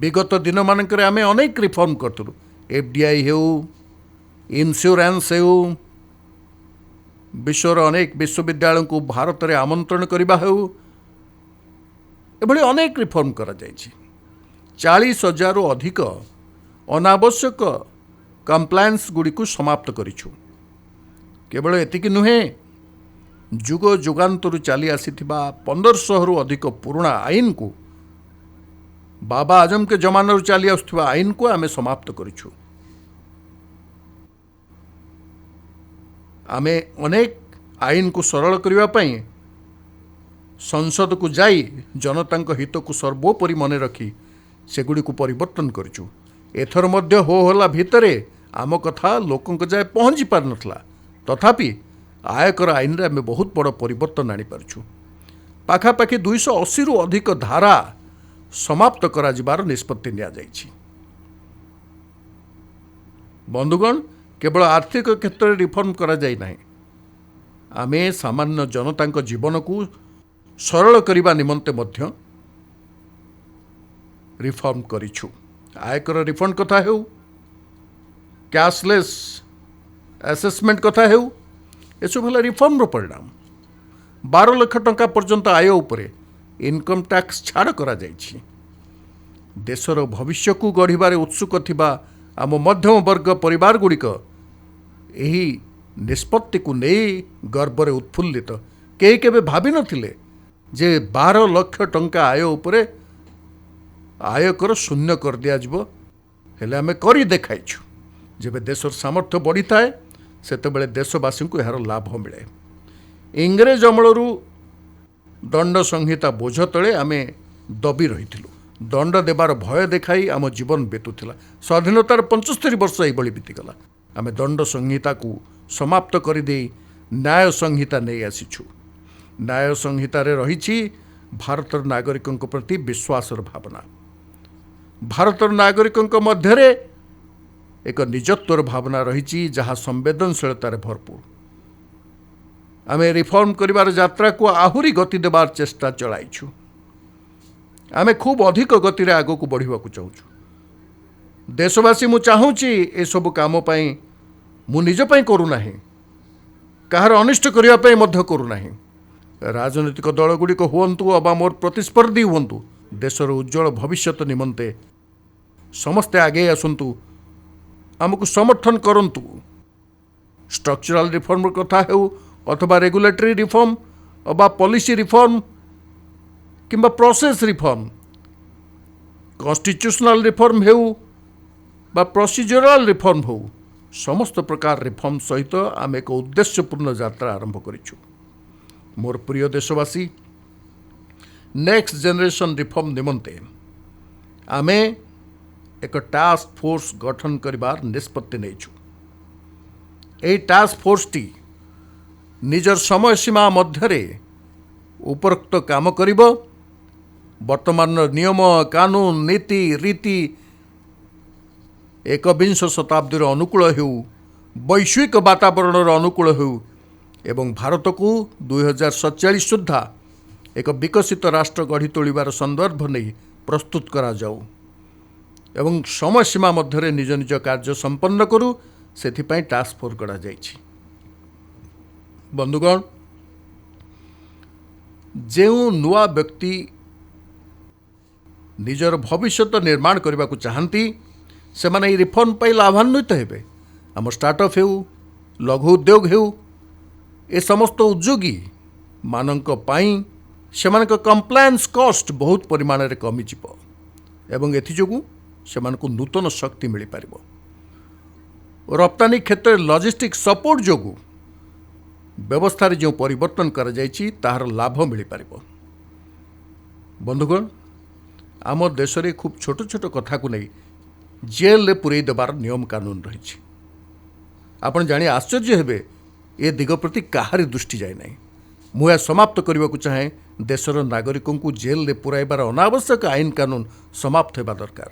ବିଗତ ଦିନମାନଙ୍କରେ ଆମେ ଅନେକ ରିଫର୍ମ କରିଥିଲୁ। FDI ହେଉ, ଇନ୍ସୁରାନ୍ସ ହେଉ, ବିଶ୍ୱର ଅନେକ ବିଶ୍ୱବିଦ୍ୟାଳୟକୁ ଭାରତରେ ଆମନ୍ତ୍ରଣ କରିବା ହେଉ, ଏଭଳି ଅନେକ ରିଫର୍ମ କରାଯାଇଛି। 40,000ରୁ ଅଧିକ ଅନାବଶ୍ୟକ କମ୍ପ୍ଲାଏନ୍ସ ଗୁଡ଼ିକୁ ସମାପ୍ତ କରିଛୁ। କେବଳ ଏତିକି ନୁହେଁ, ଯୁଗ ଯୁଗାନ୍ତରୁ ଚାଲି ଆସିଥିବା 1500ରୁ ଅଧିକ ପୁରୁଣା ଆଇନକୁ, ବାବା ଆଜମକେ ଜମାନାରୁ ଚାଲି ଆସୁଥିବା ଆଇନକୁ ଆମେ ସମାପ୍ତ କରିଛୁ। ଆମେ ଅନେକ ଆଇନକୁ ସରଳ କରିବା ପାଇଁ ସଂସଦକୁ ଯାଇ ଜନତାଙ୍କ ହିତକୁ ସର୍ବୋପରି ମନେ ରଖି ସେଗୁଡ଼ିକୁ ପରିବର୍ତ୍ତନ କରିଛୁ। ଏଥର ମଧ୍ୟ ହୋ ହଲ୍ଲା ଭିତରେ ଆମ କଥା ଲୋକଙ୍କ ଯାଏ ପହଞ୍ଚି ପାରିନଥିଲା। ତଥାପି ଆୟକର ଆଇନରେ ଆମେ ବହୁତ ବଡ଼ ପରିବର୍ତ୍ତନ ଆଣିପାରିଛୁ। ପାଖାପାଖି 280ରୁ ଅଧିକ ଧାରା ସମାପ୍ତ କରାଯିବାର ନିଷ୍ପତ୍ତି ନିଆଯାଇଛି। ବନ୍ଧୁଗଣ, କେବଳ ଆର୍ଥିକ କ୍ଷେତ୍ରରେ ରିଫର୍ମ କରାଯାଇ ନାହିଁ, ଆମେ ସାମାନ୍ୟ ଜନତାଙ୍କ ଜୀବନକୁ ସରଳ କରିବା ନିମନ୍ତେ ମଧ୍ୟ ରିଫର୍ମ କରିଛୁ। ଆୟକର ରିଫଣ୍ଡ କଥା ହେଉ, କ୍ୟାସଲେସ୍ ଆସେସମେଣ୍ଟ କଥା ହେଉ, ଏସବୁ ହେଲା ରିଫର୍ମର ପରିଣାମ। 12 ଲକ୍ଷ ଟଙ୍କା ପର୍ଯ୍ୟନ୍ତ ଆୟ ଉପରେ ଇନକମ୍ ଟ୍ୟାକ୍ସ ଛାଡ଼ କରାଯାଇଛି। ଦେଶର ଭବିଷ୍ୟକୁ ଗଢ଼ିବାରେ ଉତ୍ସୁକ ଥିବା ଆମ ମଧ୍ୟମ ବର୍ଗ ପରିବାରଗୁଡ଼ିକ ଏହି ନିଷ୍ପତ୍ତିକୁ ନେଇ ଗର୍ବରେ ଉତ୍ଫୁଲ୍ଲିତ। କେହି କେବେ ଭାବିନଥିଲେ ଯେ 12 ଲକ୍ଷ ଟଙ୍କା ଆୟ ଉପରେ ଆୟକର ଶୂନ୍ୟ କରିଦିଆଯିବ, ହେଲେ ଆମେ କରି ଦେଖାଇଛୁ। ଯେବେ ଦେଶର ସାମର୍ଥ୍ୟ ବଢ଼ିଥାଏ, ସେତେବେଳେ ଦେଶବାସୀଙ୍କୁ ଏହାର ଲାଭ ମିଳେ। ଇଂରେଜ ଅମଳରୁ ଦଣ୍ଡ ସଂହିତା ବୋଝ ତଳେ ଆମେ ଦବି ରହିଥିଲୁ। ଦଣ୍ଡ ଦେବାର ଭୟ ଦେଖାଇ ଆମ ଜୀବନ ବିତୁଥିଲା। ସ୍ୱାଧୀନତାର 75 ବର୍ଷ ଏହିଭଳି ବିତିଗଲା। ଆମେ ଦଣ୍ଡ ସଂହିତାକୁ ସମାପ୍ତ କରିଦେଇ ନ୍ୟାୟ ସଂହିତା ନେଇ ଆସିଛୁ। ନ୍ୟାୟ ସଂହିତାରେ ରହିଛି ଭାରତର ନାଗରିକଙ୍କ ପ୍ରତି ବିଶ୍ୱାସର ଭାବନା। ଭାରତର ନାଗରିକଙ୍କ ମଧ୍ୟରେ ଏକ ନିଜତ୍ୱର ଭାବନା ରହିଛି, ଯାହା ସମ୍ବେଦନଶୀଳତାରେ ଭରପୁର। ଆମେ ରିଫର୍ମ କରିବାର ଯାତ୍ରାକୁ ଆହୁରି ଗତି ଦେବାର ଚେଷ୍ଟା ଚଳାଇଛୁ। ଆମେ ଖୁବ୍ ଅଧିକ ଗତିରେ ଆଗକୁ ବଢ଼ିବାକୁ ଚାହୁଁଛୁ। ଦେଶବାସୀ, ମୁଁ ଚାହୁଁଛି ଏସବୁ କାମ ପାଇଁ ମୁଁ ନିଜ ପାଇଁ କରୁନାହିଁ, କାହାର ଅନିଷ୍ଟ କରିବା ପାଇଁ ମଧ୍ୟ କରୁନାହିଁ। ରାଜନୈତିକ ଦଳଗୁଡ଼ିକ ହୁଅନ୍ତୁ ଅବା ମୋର ପ୍ରତିସ୍ପର୍ଧୀ ହୁଅନ୍ତୁ, ଦେଶର ଉଜ୍ଜଳ ଭବିଷ୍ୟତ ନିମନ୍ତେ ସମସ୍ତେ ଆଗେଇ ଆସନ୍ତୁ, ଆମକୁ ସମର୍ଥନ କରନ୍ତୁ। ଷ୍ଟ୍ରକ୍ଚରାଲ ରିଫର୍ମର କଥା ହେଉ, ଅଥବା ରେଗୁଲେଟରୀ ରିଫର୍ମ, ଅବା ପଲିସି ରିଫର୍ମ, କିମ୍ବା ପ୍ରୋସେସ୍ ରିଫର୍ମ, କନଷ୍ଟିଚ୍ୟୁସନାଲ ରିଫର୍ମ ହେଉ ବା ପ୍ରୋସିଜରାଲ ରିଫର୍ମ ହେଉ, ସମସ୍ତ ପ୍ରକାର ରିଫର୍ମ ସହିତ ଆମେ ଏକ ଉଦ୍ଦେଶ୍ୟପୂର୍ଣ୍ଣ ଯାତ୍ରା ଆରମ୍ଭ କରିଛୁ। ମୋର ପ୍ରିୟ ଦେଶବାସୀ, ନେକ୍ସଟ ଜେନେରେସନ୍ ରିଫର୍ମ ନିମନ୍ତେ ଆମେ ଏକ ଟାସ୍କ ଫୋର୍ସ ଗଠନ କରିବାର ନିଷ୍ପତ୍ତି ନେଇଛୁ। ଏହି ଟାସ୍କ ଫୋର୍ସଟି ନିଜର ସମୟସୀମା ମଧ୍ୟରେ ଉପରୋକ୍ତ କାମ କରିବ। ବର୍ତ୍ତମାନର ନିୟମ, କାନୁନ, ନୀତି, ରୀତି ଏକବିଂଶ ଶତାବ୍ଦୀର ଅନୁକୂଳ ହେଉ, ବୈଶ୍ୱିକ ବାତାବରଣର ଅନୁକୂଳ ହେଉ ଏବଂ ଭାରତକୁ 2047 ସୁଦ୍ଧା ଏକ ବିକଶିତ ରାଷ୍ଟ୍ର ଗଢ଼ି ତୋଳିବାର ସନ୍ଦର୍ଭ ନେଇ ପ୍ରସ୍ତୁତ କରାଯାଉ ଏବଂ ସମୟସୀମା ମଧ୍ୟରେ ନିଜ ନିଜ କାର୍ଯ୍ୟ ସମ୍ପନ୍ନ କରୁ, ସେଥିପାଇଁ ଟାସ୍କ ଫୋର୍ସ ଗଢ଼ାଯାଇଛି। ବନ୍ଧୁଗଣ, ଯେଉଁ ନୂଆ ବ୍ୟକ୍ତି ନିଜର ଭବିଷ୍ୟତ ନିର୍ମାଣ କରିବାକୁ ଚାହାନ୍ତି, ସେମାନେ ଏହି ରିଫର୍ମ ପାଇଁ ଲାଭାନ୍ୱିତ ହେବେ। ଆମ ଷ୍ଟାର୍ଟଅପ୍ ହେଉ, ଲଘୁ ଉଦ୍ୟୋଗ ହେଉ, ଏ ସମସ୍ତ ଉଦ୍ୟୋଗୀ ମାନଙ୍କ ପାଇଁ ସେମାନଙ୍କ କମ୍ପ୍ଲାଏନ୍ସ କଷ୍ଟ ବହୁତ ପରିମାଣରେ କମିଯିବ ଏବଂ ଏଥିଯୋଗୁଁ ସେମାନଙ୍କୁ ନୂତନ ଶକ୍ତି ମିଳିପାରିବ। ରପ୍ତାନି କ୍ଷେତ୍ରରେ ଲଜିଷ୍ଟିକ୍ ସପୋର୍ଟ ଯୋଗୁଁ ବ୍ୟବସ୍ଥାରେ ଯେଉଁ ପରିବର୍ତ୍ତନ କରାଯାଇଛି, ତାହାର ଲାଭ ମିଳିପାରିବ। ବନ୍ଧୁଗଣ, ଆମ ଦେଶରେ ଖୁବ୍ ଛୋଟ ଛୋଟ କଥାକୁ ନେଇ ଜେଲରେ ପୂରେଇ ଦେବାର ନିୟମ କାନୁନ ରହିଛି। ଆପଣ ଜାଣି ଆଶ୍ଚର୍ଯ୍ୟ ହେବେ, ଏ ଦିଗ ପ୍ରତି କାହାରି ଦୃଷ୍ଟି ଯାଏ ନାହିଁ। ମୁଁ ଏହା ସମାପ୍ତ କରିବାକୁ ଚାହେଁ। ଦେଶର ନାଗରିକଙ୍କୁ ଜେଲରେ ପୂରାଇବାର ଅନାବଶ୍ୟକ ଆଇନ କାନୁନ ସମାପ୍ତ ହେବା ଦରକାର।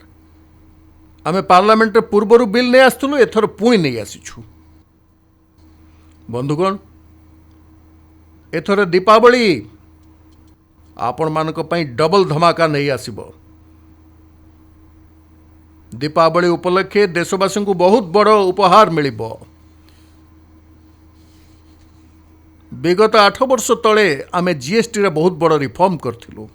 ଆମେ ପାର୍ଲାମେଣ୍ଟରେ ପୂର୍ବରୁ ବିଲ୍ ନେଇ ଆସିଥିଲୁ, ଏଥର ପୁଣି ନେଇ ଆସିଛୁ। ବନ୍ଧୁଗଣ, एथर दीपावली आपण मानक पई डबल धमाका नहीं आसिबो। दीपावली उपलक्षे देशवासी को बहुत बड़ उपहार मिलिबो। विगत 8 वर्ष तले आमे जीएसटी रे बहुत बड़ रिफॉर्म करथिलु।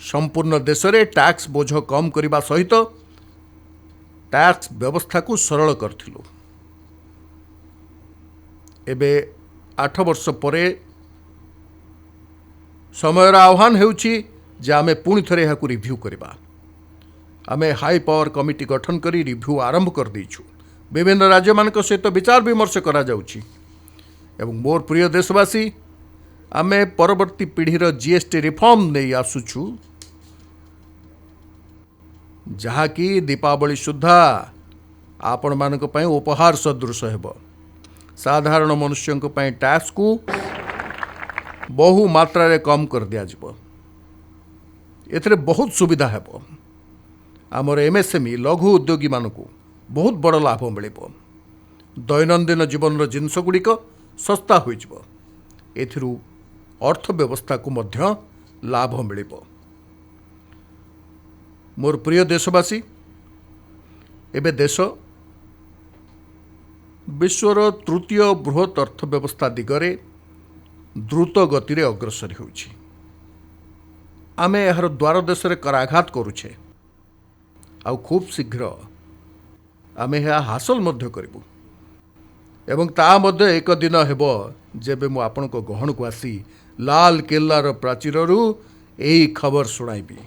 संपूर्ण देश रे टैक्स बोझ कम करने सहित टैक्स व्यवस्था को सरल करथिलु। एबे 8 वर्ष परे समयर आह्वान हेउछि जे आमे पुणी थरे एहाकु रिव्यू करबा। आमे हाई पावर कमिटी गठन करी रिव्यू आरंभ कर देइछु। विभिन्न राज्य मानक सहित विचार विमर्श करा जाउछि। एवं मोर प्रिय देशवासी, आमे परवर्ती पीढ़ीर जीएसटी रिफॉर्म नहीं आसुछु, जहाँकि दीपावली सुद्धा आपण मानक पई उपहार सदृश हेबो। साधारण मनुष्यों पई टैक्स को बहु मात्रा रे कम कर दिया जिवो। एथरे बहुत सुविधा हेबो। आमर एमएसएमई लघु उद्योगी मानकू बहुत बड़ लाभ मिलिबो। दैनंदिन जीवन जिनस गुड़िक सस्ता हो जिवो। एथिरु अर्थव्यवस्था को मध्य लाभ मिलिबो। मोर प्रिय देशवासी, एबे देश विश्वर तृतीय बृहत अर्थव्यवस्था दिगरे द्रुत गति रे अग्रसर होउछि। आमे एहार द्वार देश रे कराघात करुछे। आउ खूब शीघ्र आमे यह हासिल मध्य करिबु। एवं ता मध्य एक दिन हेबो जेबे मु आपन को गहन को आसी लाल केल्लार प्राचीररू एही खबर सुनाइबी।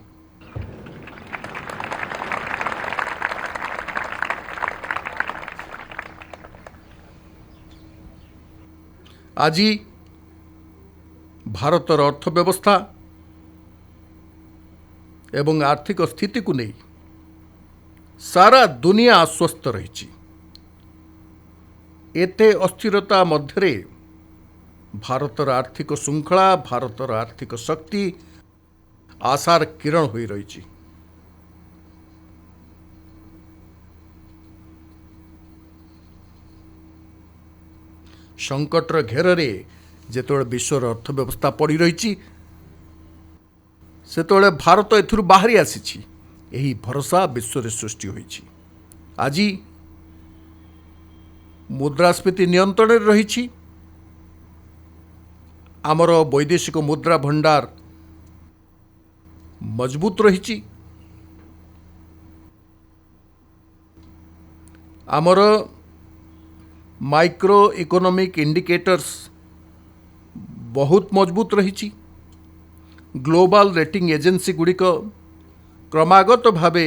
आज भारतर अर्थव्यवस्था एवं आर्थिक स्थिति को नहीं सारा दुनिया आश्वस्त रही। एते अस्थिरता मध्यरे भारतर आर्थिक श्रृंखला, भारतर आर्थिक शक्ति आशार किरण हो रही। संकटर घेरे जेतोळे विश्वर अर्थव्यवस्था पड़ी रही सेतोळे भारत एथुरु बाहरी आसीछि। यही भरोसा विश्व सृष्टि होइछि। आज मुद्रास्फीति नियंत्रण रही। आमर वैदेशिक मुद्रा भंडार मजबूत रही। आमर माइक्रो इकोनॉमिक इंडिकेटर्स बहुत मजबूत रही। ग्लोबल रेटिंग एजेंसी गुड़िक क्रमागत भावे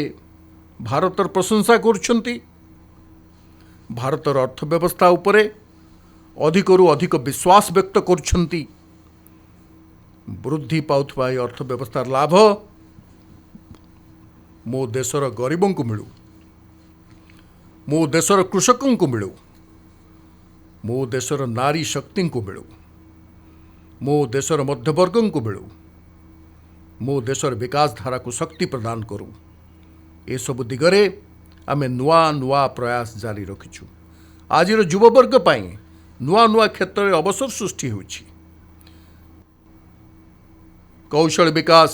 भारतर प्रशंसा करुछंती। भारतर अर्थव्यवस्था उपरे अधिकरु अधिक विश्वास व्यक्त करुछंती। वृद्धि पाउथबा अर्थव्यवस्थार लाभ मो देशर गरीबों को मिलू, मो देशर कृषकों को मिलू, मो देशर नारी शक्ति को मिलू, मो देशर मध्यवर्ग को मिलू, मो देशर विकास धारा को शक्ति प्रदान करूँ। ए सब दिगरे आमे नुआ नुआ प्रयास जारी रखिछु। आज युववर्ग पाई नुआ नुआ क्षेत्र में अवसर सृष्टि होछि। कौशल विकास,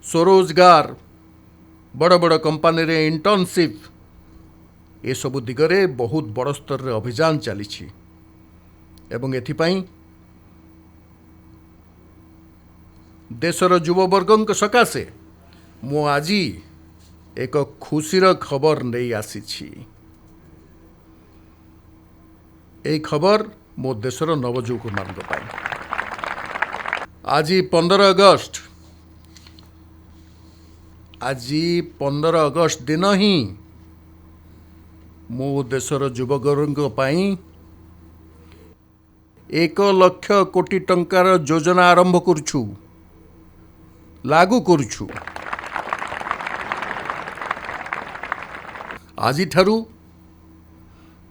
स्वरोजगार, बड़ बड़ कंपानी रे इंटर्नशिप, ए सब दिगरे बहुत बड़ स्तर रे अभियान चली। एवं एथिपाई देशर युववर्ग सकाशे मु आज एक खुशीर खबर नहीं आसी। ए खबर मो देशर नवजुवक मान आज 15 अगस्त, आज 15 अगस्त दिन ही मो देशर युववर्ग पाई 1 लाख कोटी टंकार योजना आरंभ करुछु, लागू करुछु। आज ठारू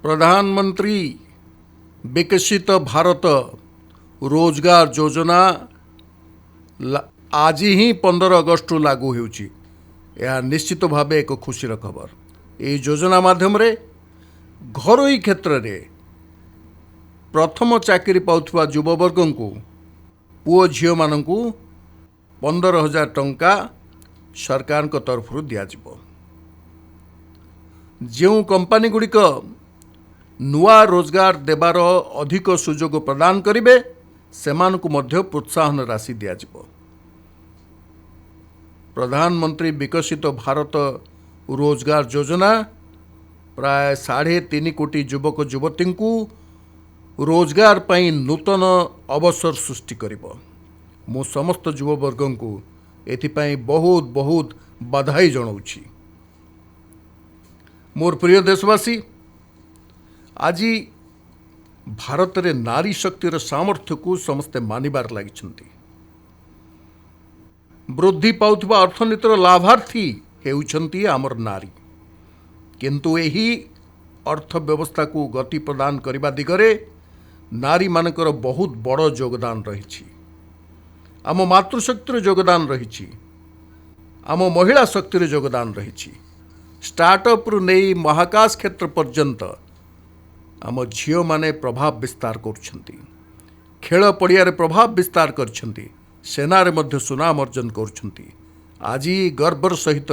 प्रधानमंत्री विकसित भारत रोजगार योजना आज ही 15 अगस्त लागू होउछि। यह निश्चित भाव एक खुशीर खबर। ये योजना माध्यम रे घरोई क्षेत्र रे प्रथम चाकरी पाउथुवा युववर्ग को पुओ झील मान 15,000 टंका सरकार तरफ दिज्व। जो कंपानी गुड़िक नुआ रोजगार देवार अधिक सुजोग प्रदान करेंगे सेमानकु मध्य प्रोत्साहन राशि दिज्व। प्रधानमंत्री विकसित भारत रोजगार योजना प्राय 3.5 कोटी युवक युवती को रोजगार पाई नूतन अवसर सृष्टि करिबो। मु समस्त युववर्ग को एथिपाई बहुत बहुत बधाई जनाऊँगी। मोर प्रिय देशवासी, आज भारत रे नारी शक्तिर सामर्थ्य को समस्ते मानिबार लागिछन्ति। वृद्धि पाउथुवा अर्थनीतिर लाभार्थी हेउछन्ति आमर नारी, किंतु एही अर्थव्यवस्था को गति प्रदान करने दिगरे नारी मानकर बहुत बड़ योगदान रही। आम मातृशक्तिर योगदान रही, आम महिला शक्तिर योगदान रही। स्टार्टअप रु नहीं महाकाश क्षेत्र पर्यंत आम झील माने प्रभाव विस्तार करछन्ति। खेल पड़िया प्रभाव विस्तार करछन्ति। सेनारे मध्य सुनाम अर्जन करछन्ति। आज गर्वर सहित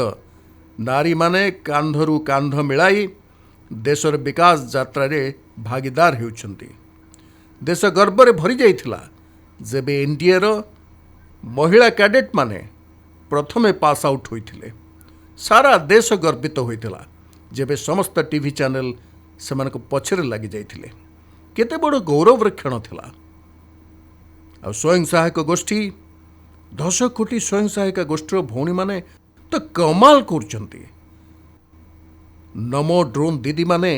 नारी माने कांधरु कांध मिलाई देशर विकास यात्रा रे भागीदार हेउछन्ति। देश गर्व भरी जाइथिला जेबे एनडीए रो महिला कैडेट माने प्रथमे पास आउट होइथिले। सारा देश गर्वित होइथिला जेबे समस्त टीवी चैनल सेमानक पछरे लागि जाइथिले। केते बड़ गौरव क्षण थिला। आ स्वयं सहायक गोष्ठी 10 कोटी स्वयं सहायक गोष्ठीर भौणी माने तो कमाल करछन्ति। नमो ड्रोन दीदी माने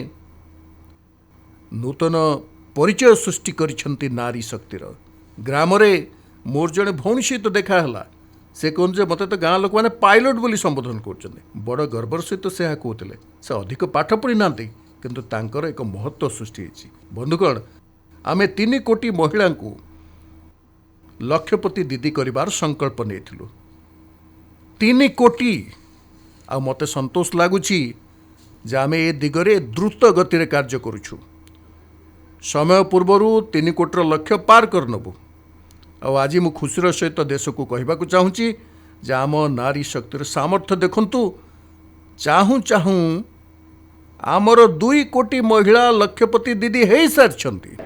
नूतन परिचय सृष्टि करिछन्ति नारी शक्तिर। ग्राम रे मोर जने भौणी सहित देखा हला। से कहन जे मते तो गाँ लोक माने पायलट बोली संबोधन करछन्ति। बड़ गर्वर सहित से कहते से अधिक पाठ पढ़ी नांती किंतु तांकर एक महत्व सृष्टि होइछि। बंधुगण, आमे 3 कोटी महिला को लक्षपति दीदी करिवार संकल्प नेथिलु। 3 कोटी आ मते संतोष लागुछि जे आमे ए दिगरे द्रुत गति रे कार्य करूछु। समय पूर्वरु 3 कोटीर लक्ष्य पार करनबु। आज मु खुशीर सहित देश को कहवाक चाहूँगी जे आम नारी शक्तिर सामर्थ्य देखंतु। चाहूँ चाहूँ आमर 2 कोटी महिला लक्षपति दीदी हो सारी।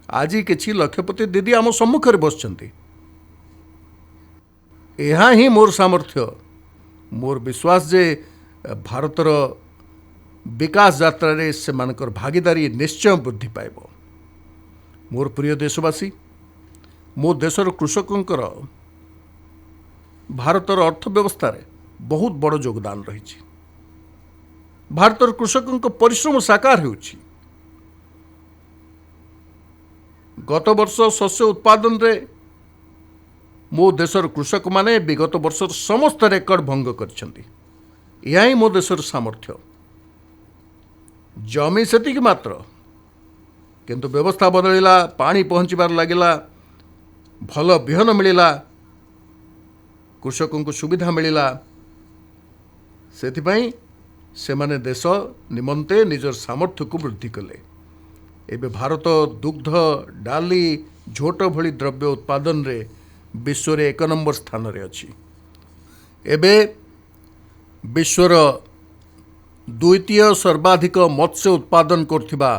आज किछि लक्षपति दीदी आम सम्मुख में बसचंती। यह ही मोर सामर्थ्य, मोर विश्वास जे भारतर विकास यात्रा रे सेमानकर भागीदारी निश्चय वृद्धि पाइब। मोर प्रिय देशवासी, मो देशर कृषकंकर भारतर अर्थव्यवस्था रे बहुत बड़ योगदान रही। भारतर कृषकंक परिश्रम साकार होउछि। गत वर्ष शस्य उत्पादन रे मो देशर कृषक माने विगत वर्ष समस्त रेकर्ड भंग करछन्ति। यह ही मो देशर सामर्थ्य। जमी सेतिक मात्र, किंतु व्यवस्था बदलिला, पानी पहुँचबार लगिला, भल बिहन मिलिला, कृषकों को सुविधा मिलिला। सेथिपाई सेमाने देश निमंते निजर सामर्थ्य को वृद्धि कले। एबे भारत दुग्ध, डाली, झोट भली द्रव्य उत्पादन रे विश्व रे 1 नंबर स्थान रे अछि। एबे विश्वर द्वितीय सर्वाधिक मत्स्य उत्पादन करथिबा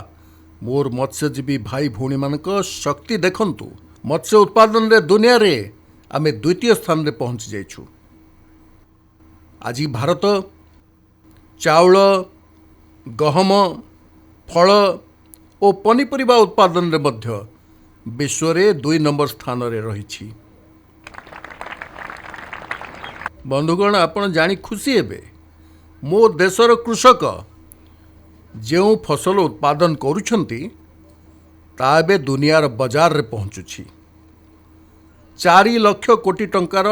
मोर मत्स्यजीवी भाई भौणी मानक शक्ति देखंतु। मत्स्य उत्पादन रे दुनिया रे आमे द्वितीय स्थान रे पहुंच जाइछु। आज भारत चाउल, गहम, फल और पनीपरिबा उत्पादन रे मध्य विश्व रे 2 नंबर स्थान रे रहिछि। बंधुगण, आपण जानी खुशी हेबे मो देशर कृषक जो फसल उत्पादन करुछंती ता एबे दुनियार बाजार रे पहुँचुछि। 4 लाख कोटी टंकार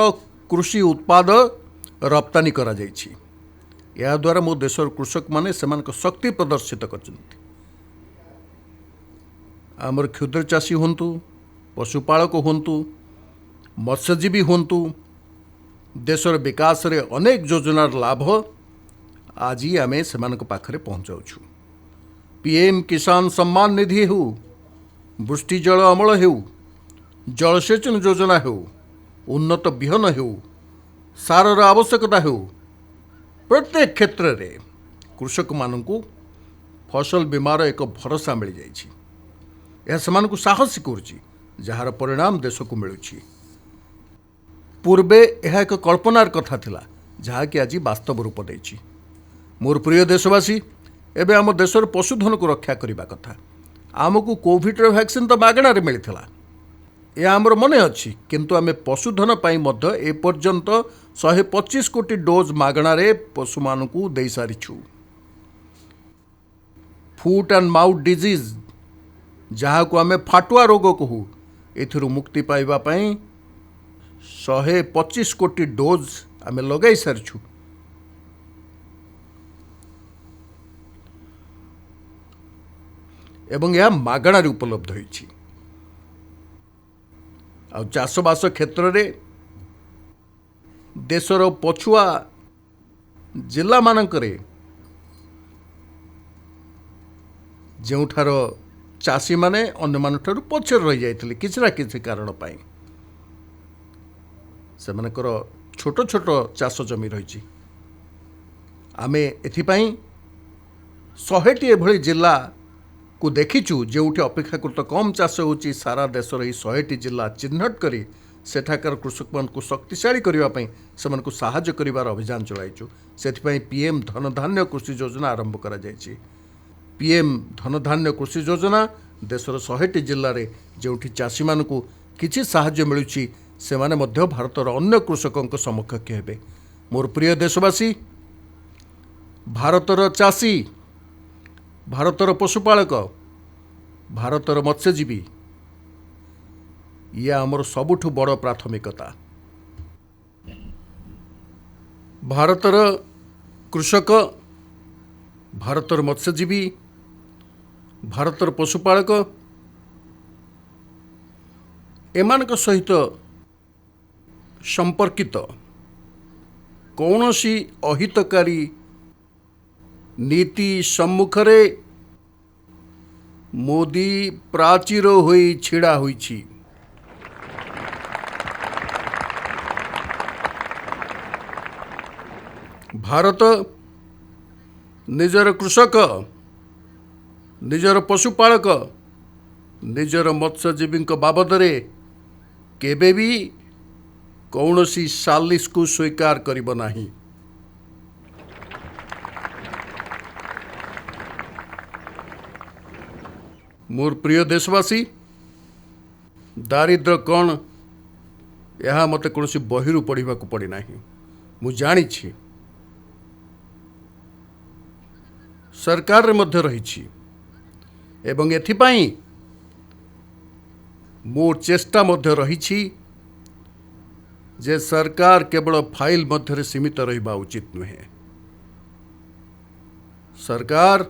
कृषि उत्पाद रप्तानी करा जाइछि। या द्वारा मो देशर कृषक माने सेमानक शक्ति प्रदर्शित करछंती। आमर क्षुद्र चाषी होंतु, पशुपालक होंतु, मत्स्यजीवी होंतु, देशर विकास रे अनेक योजनार लाभ आज आमे सेमानक पाखरे पहुँचाउछु। पीएम किसान सम्मान निधि हो, वृष्टि जल अमल हो, जलसेचन योजना हो, उन्नत बिहन हो, सारर आवश्यकता हो, प्रत्येक क्षेत्र में कृषक मानू फसल बीमार एक भरोसा मिल जाइछि। यह सेमानकु साहसी करुछि, जार परिणाम देश को मिलुछि। पूर्वे यह एक कल्पनार कथा थिला, जहाँकि आज वास्तव रूप देछि। मोर प्रिय देशवासी, एबे आम देशर पशुधन को रक्षा करने कथा। आमको कोविड वैक्सीन तो मागणार मिलता, यह आमर मन अच्छी, किंतु आम पशुधन पाई मध्य ए पर्यंत 125 कोटी डोज मागणारे पशु मानकु दे सारिछु। फुट एंड माउथ डिजीज, जहाँ को आम फाटुआ रोग कहू, एथिरु मुक्ति पाइबा पाई 125 कोटी डोज आम लगाई सारिछु। एवं यह मागणार उपलब्ध होइछि। आ चाषबास क्षेत्र में देशर पछुआ जिला मानकरे जोठार चाषी माने अन्य मानठारु पछर रही जाइथिले किछि ना किछि कारण पाई। सेमानकर छोट छोट चाष जमी रही। आमे एथिपाई 100टी एभली जिला को देखीचु जोठी अपेक्षाकृत कम चाष होची। सारा देशर यही 100टी जिला चिन्हट करी सेठाकर कृषक मान को शक्तिशाली करने से साहाय्य करिवार अभियान चलाइचु। सेथिपाई पीएम धन धान्य कृषि योजना आरंभ करा जायछि। पीएम धन धान्य कृषि योजना देशर 100टी जिले में जोठी चाषी मानकु किछि साहाय्य मिलुछि, सेमाने मध्य भारतर अन्य कृषकों समकक्ष हेबे। मोर प्रिय देशवासी, भारतर चाषी, भारतर पशुपालक, भारतर मत्स्यजीवी, ये आमर सबुठु बड़ प्राथमिकता। भारतर कृषक, भारतर मत्स्यजीवी, भारतर पशुपालक एमानक सहित संपर्कित कौनसी अहितकारी नीति सम्मुखरे मोदी प्राचीर होई छिड़ा होइछि। भारत निजर कृषक, निजर पशुपालक, निजर मत्स्यजीवी बाबदरे केबे भी कौनसी सालिस को स्वीकार करिब नाही। मोर प्रिय देशवासी, दारिद्र कौन यह मत कौन बहिरू पढ़ा पड़ी ना। मु जानी सरकार मध्य रही एवं एथिपाई मोर चेष्टा मध्य रही जे सरकार केवल फाइल मध्य सीमित रहिबा उचित नुहे। सरकार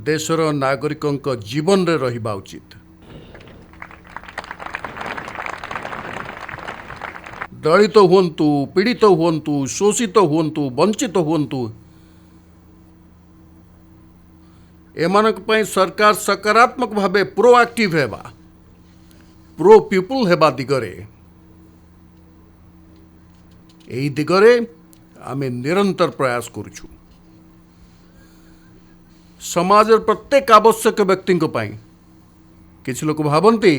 देशर नागरिकों जीवन रे रहिबा उचित। दलित हुंतु, पीड़ित हुंतु, शोषित हुंतु, वंचित हुंतु, एमानक पई सरकार सकारात्मक भावे प्रोएक्टिव हेबा, प्रो पीपुल हेबा दिगरे, एई दिगरे आमे निरंतर प्रयास करुछु। समाज प्रत्येक आवश्यक व्यक्ति किसी लोग भावती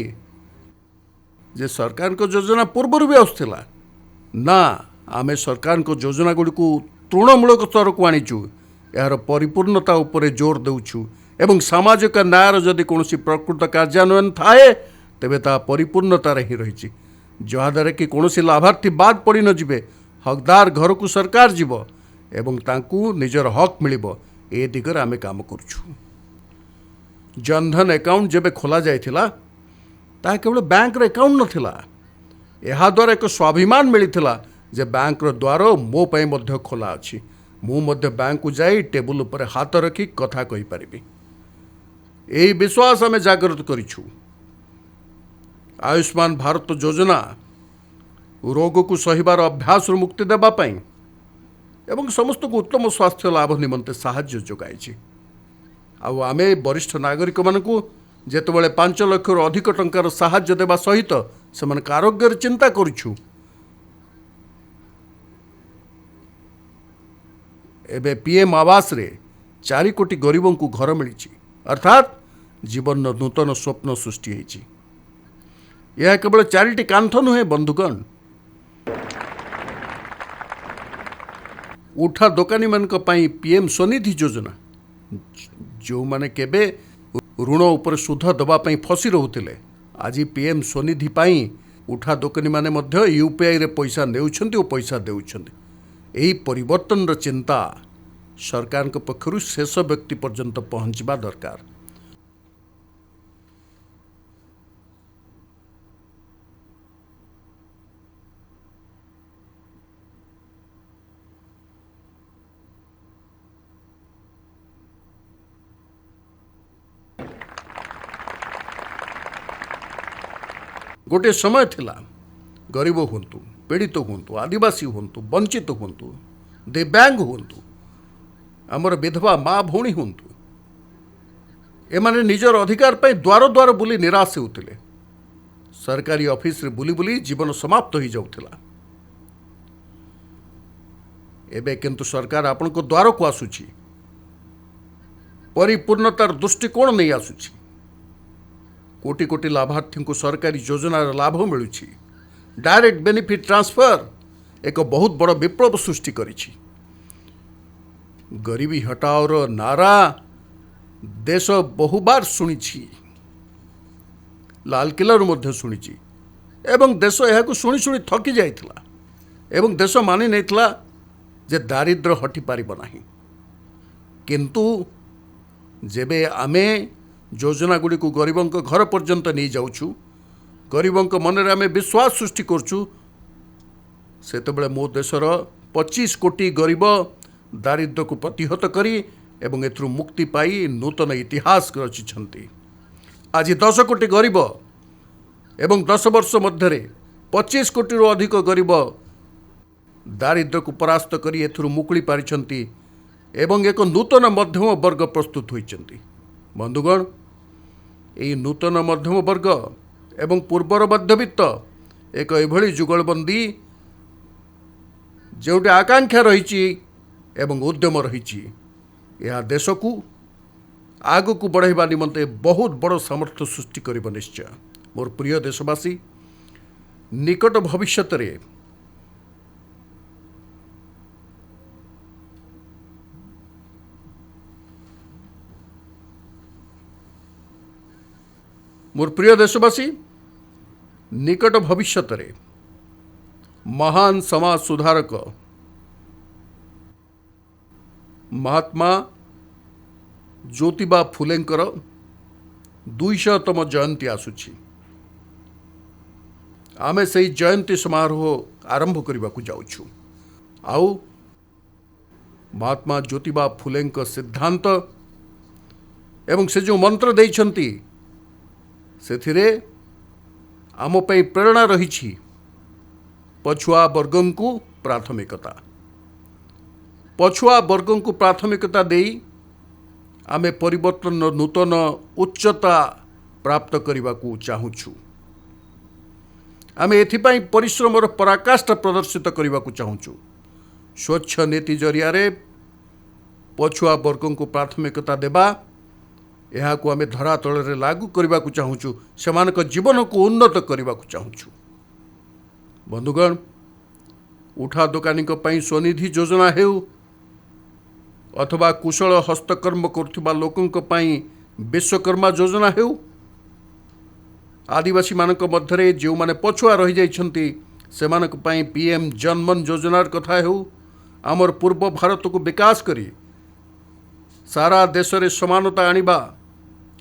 जे सरकार को योजना पूर्वर भी आसला ना। आमे सरकार को योजना गुड़ी को तृणमूलक स्तर को आनीचु, यार परिपूर्णता उपरे जोर देउछु एवं सामाजिक न्यायर जदि कौन प्रकृत कार्यान्वयन थाए तेबे ता परिपूर्णता ही रही, जहाद्वारा कि कौन लाभार्थी बाद पड़ न जिबे, हकदार घर को सरकार जीव एवं तांकू निजर हक मिलिबो। ए दिगरे आमे काम करुछु। जनधन अकाउंट जेबे खोला जाइथिला ता केवल बैंक रे अकाउंट नथिला, एहा द्वारा एक स्वाभिमान मिलिथिला जे बैंक रो द्वार मो पई मध्य खोला अछि। मु मध्य बैंक को जाई टेबुल ऊपर हाथ रखी कथा कहि परिबि। एही विश्वास आमे जागृत करिछु। आयुष्मान भारत योजना रोग को सहिबार अभ्यास मुक्ति देबा पई एवं समस्त को उत्तम स्वास्थ्य लाभ निमंते साहाय्य जोगाइछि। आमे वरिष्ठ नागरिक मानकु जेतेबेले 5 लाख अधिक टंकार साहाय्य देवा सहित से आरोग्य चिंता करुछु। एबे पीएम आवास रे 4 कोटी गरीबों को घर मिली, अर्थात जीवन नूतन स्वप्न सृष्टि होती। यह केवल 4टी कांथ नुहे बंधुगण, उठा दोकानी मानक पई पीएम स्वनिधि योजना, जो माने केबे ऋण उपर सुध दबा पई फसी रहउतिले, आज पीएम स्वनिधि पई उठा दोकानी माने मध्य यूपीआई रे पैसा नेउछंती और पैसा देउछंती। एही परिवर्तन र चिंता सरकार के पक्षरु शेष व्यक्ति पर्यंत पहुंचबा दरकार। गोटे समय थिला गरीब हुंतु, पीड़ित हुंतु, आदिवासी हुंतु, वंचित हुंतु, दिव्यांग हुंतु, आमर विधवा माँ भौणी हुंतु, एमाने निजर अधिकार पई द्वार द्वार बुली निराश होउतिले। सरकारी ऑफिस रे बुली बुली जीवन समाप्त हो जाउथिला। एबे किंतु सरकार आपन को द्वार को आसुची, परिपूर्णतार दृष्टिकोण नहीं आसुची। कोटी कोटी लाभार्थी को सरकारी योजनार लाभ मिलुछि। डायरेक्ट बेनिफिट ट्रांसफर एक बहुत बड़ विप्लव सृष्टि करिछि। गरीबी हटाओर नारा देश बहुबार शुणी, लालकिल्लारू मध्य शुणी, एवं देश यह शुणी शुणी थकी जाइथिला एवं देश मानि नैथिला जे दारिद्र्य हटि पारिब नाही। किंतु जेबे आमे योजना गुड़ी को गरीबों घर पर्यंत नहीं जाऊँ, गरीबों मन में आम विश्वास सृष्टि करछु, सेतबेले मो देशर 25 कोटी गरीब दारिद्र्य को प्रतिहत करी एवं एथरु मुक्ति पाई नूतन इतिहास रचिछंती। आज 10 कोटी गरीब एवं 10 वर्ष मध्य 25 कोटी रो अधिक गरीब दारिद्र्य को परास्त करी एथरु मुक्ति पारिछंती एवं एक नूतन मध्यम वर्ग प्रस्तुत होइछंती। बंधुगण, यही नूतन मध्यम वर्ग एवं पूर्वर मध्यवित्त एक एभली जुगलबंदी जोटे आकांक्षा रही एवं उद्यम रही, यह देश को आग को बढ़ाइबा निमंते बहुत बड़ सामर्थ्य सृष्टि करिब निश्चय। मोर प्रिय देशवासी, निकट भविष्य रे निकट भविष्य रे महान समाज सुधारक महात्मा ज्योतिबा फुलेंकर 200तम जयंती आसुछि। आमे से जयंती समारोह आरंभ करने को जाऊँ। आउ महात्मा ज्योतिबा फुलेंक सिद्धांत एवं से जो मंत्र देइछंती सेथिरे आम पई प्रेरणा रही। पछुआ वर्गों को प्राथमिकता, पछुआ वर्गों को प्राथमिकता देई आमे परिवर्तन नूतन उच्चता प्राप्त करने को चाहूँ। आमे एथिपाई परिश्रमर पराकाष्ठा प्रदर्शित करने को चाहूँ। स्वच्छ नीति जरिया पछुआ वर्गों को प्राथमिकता देबा, यह को आमे धरातल रे लागू करने को चाहूँ। सेमानक जीवन को उन्नत करने को चाहूँ। बंधुगण, उठा दोकानी पई स्वनिधि योजना हेउ अथवा कुशल हस्तकर्म करुवा लोकों पई विश्वकर्मा योजना हेउ, आदिवासी मानक मध्यरे जो माने पछुआ रही जाइछंती सेमानक पई पीएम जनमन योजनार कथा हेउ, आमर पूर्व भारत को विकास करी सारा देश रे समानता आनिबा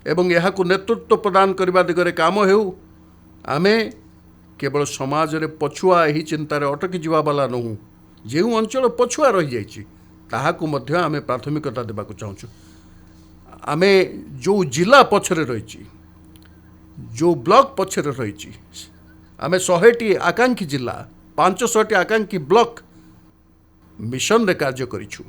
एवं यह को नेतृत्व प्रदान करने दिगरे काम हेउ, आमे केवल समाज रे पछुआ यही चिंतार अटकी जावा वाला नहूँ। जो अंचल पछुआ रही जाइछि ताहाकु मध्य आमे प्राथमिकता देबाकु चाहूँ। आमे जो जिला पछरे रही, जो ब्लॉक पछरे रही, आमे 100टी आकांक्षी जिला 500टी आकांक्षी ब्लॉक मिशन रे कार्य करिछु।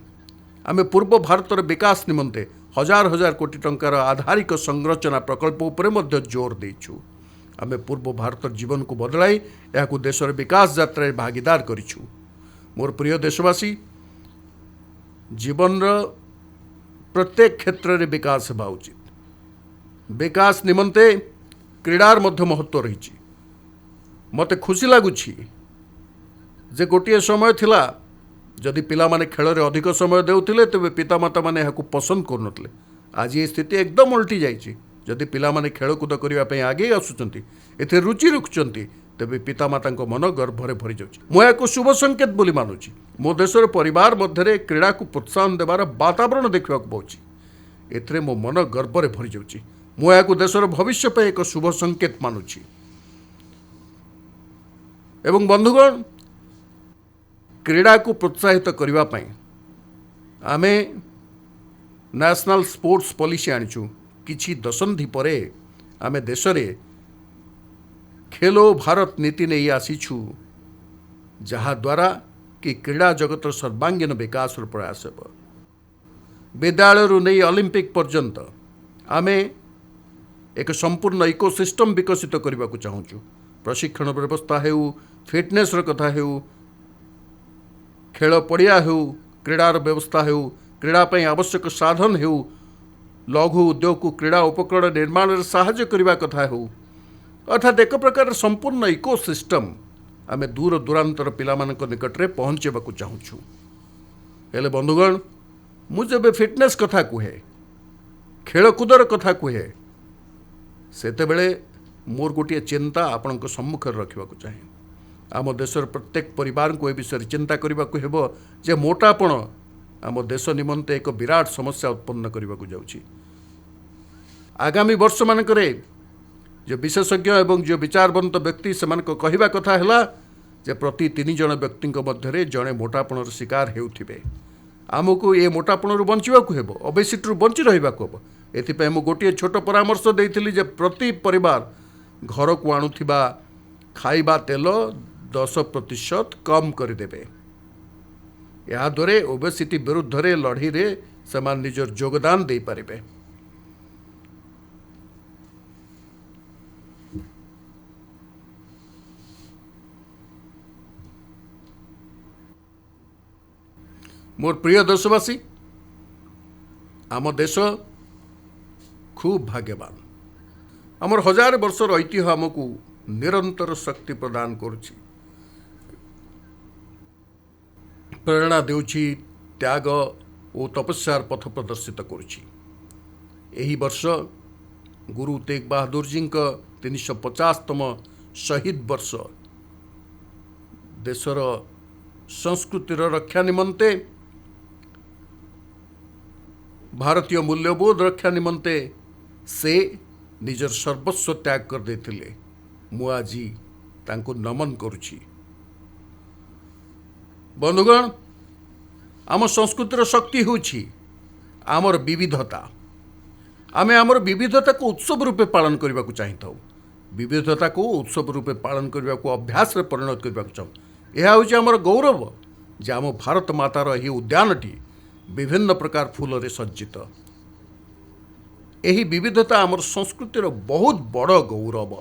आमे पूर्व भारतर विकास निमंते हजार हजार कोटी टंकार आधारिक संरचना प्रकल्प उपरे मध्य जोर देइछु। आमे पूर्व भारत जीवन को बदलाई या देशर विकास यात्रा भागीदार करिछु। मोर प्रिय देशवासी, जीवन प्रत्येक क्षेत्र में विकास हेबा उचित। विकास निमंते क्रीडार मध्य महत्व रही। मते खुशी लगुछि जे गोटे समय थिला जदि पिला माने खेल रे अधिक समय देउथिले तेबे पितामाता माने याकु पसंद करनतले। आज ये स्थिति एकदम उल्टी जाइछि। जदि पिला माने खेलकूद करबा पई आगे आसुचंती, एथे रुचि रखुचंती, तेबे पितामाता मन गर्भरे भरी जाउछि। मो याकु शुभ संकेत बोली मानुछि। मो देशर परिवार मध्यरे क्रीड़ा को प्रोत्साहन देवार वातावरण देखा पाउछि। एथरे मो मन गर्भरे भरी जाउछि। मो याकु देशर भविष्य पे एक शुभ संकेत मानुछि। एवं बंधुगण, क्रीड़ा को प्रोत्साहित करबा पई आमे नेशनल स्पोर्ट्स पॉलिसी आनिछु। किछि दशंधि परे आमे देश रे खेलो भारत नीति नहीं आसीछु, जहा द्वारा कि क्रीड़ा जगत सर्वांगीन विकास प्रयास हेब। विद्यालय नहीं ओलंपिक पर्यंत आमे एक संपूर्ण इकोसिस्टम विकसित करने को चाहूँ। प्रशिक्षण व्यवस्था हेउ, फिटनेस कथा हेउ, खेल पड़िया हेउ, क्रीडार व्यवस्था हेउ, क्रीड़ा पई आवश्यक साधन हेउ, लघु उद्योग को क्रीड़ा उपकरण निर्माण में साहाय्य करने कथा हेउ, अर्थात एक प्रकार संपूर्ण इकोसिस्टम आमे दूर दूरांतर पिलामानक निकटरे पहुँचेबाकू चाहूँ। हेले बंधुगण, मु जब फिटनेस कथा कहे, खेलकूदर कथा कहे, सेतेबेले मोर गोटे चिंता आपणक सम्मुखर रखा चाहे। आम देशर प्रत्येक परिवार को ए विषय चिंता करने को हेबो जे मोटापण आम देश निमंते एक विराट समस्या उत्पन्न करने को जाउछि। आगामी वर्ष मानकरे जो विशेषज्ञ एवं जो विचारवंत व्यक्ति से कहवा कथा है जे प्रति 3 जन व्यक्ति मध्य जड़े मोटापण शिकार हेउथिबे। आमको ये मोटापण बंचवाक हेब, ओबेसिटी बंची रहा हम। एथिपाई मु गोटे छोट परामर्श देइथिली जे प्रति परिवार घर को आणुथिबा खाइबा तेल 10% कम करदेवे। या द्वारा ओबेसिटी विरुद्ध रे लड़ी रे समान निजर योगदान दे पारिबे। मोर प्रिय देशवासी, आम देश खूब भाग्यवान। आमर 1000 वर्षर ऐतिह्य आमको निरंतर शक्ति प्रदान करुछि, प्रेरणा देउछि, त्याग और तपस्यार पथ प्रदर्शित करुछि। एही वर्ष गुरु तेग बहादुर जी 350तम शहीद वर्ष। देशर संस्कृतिर रक्षा निमंते, भारतीय मूल्यबोध रक्षा निमंते से निजर सर्वस्व त्याग कर देथिले। मु आजी तांको नमन करुछि। बंधुगण, आम संस्कृतिर शक्ति होछि आमर विविधता। आमे आमर विविधता को उत्सव रूपे पालन करने को चाहिए। विविधता को उत्सव रूपे पालन करने को अभ्यास रे परिणत करने को चाहूँ। यह हूँ आमर गौरव जे आम भारत मातार यही उद्यानटी विभिन्न प्रकार फूल रे सज्जित। यही विविधता आमर संस्कृतिर बहुत बड़ गौरव।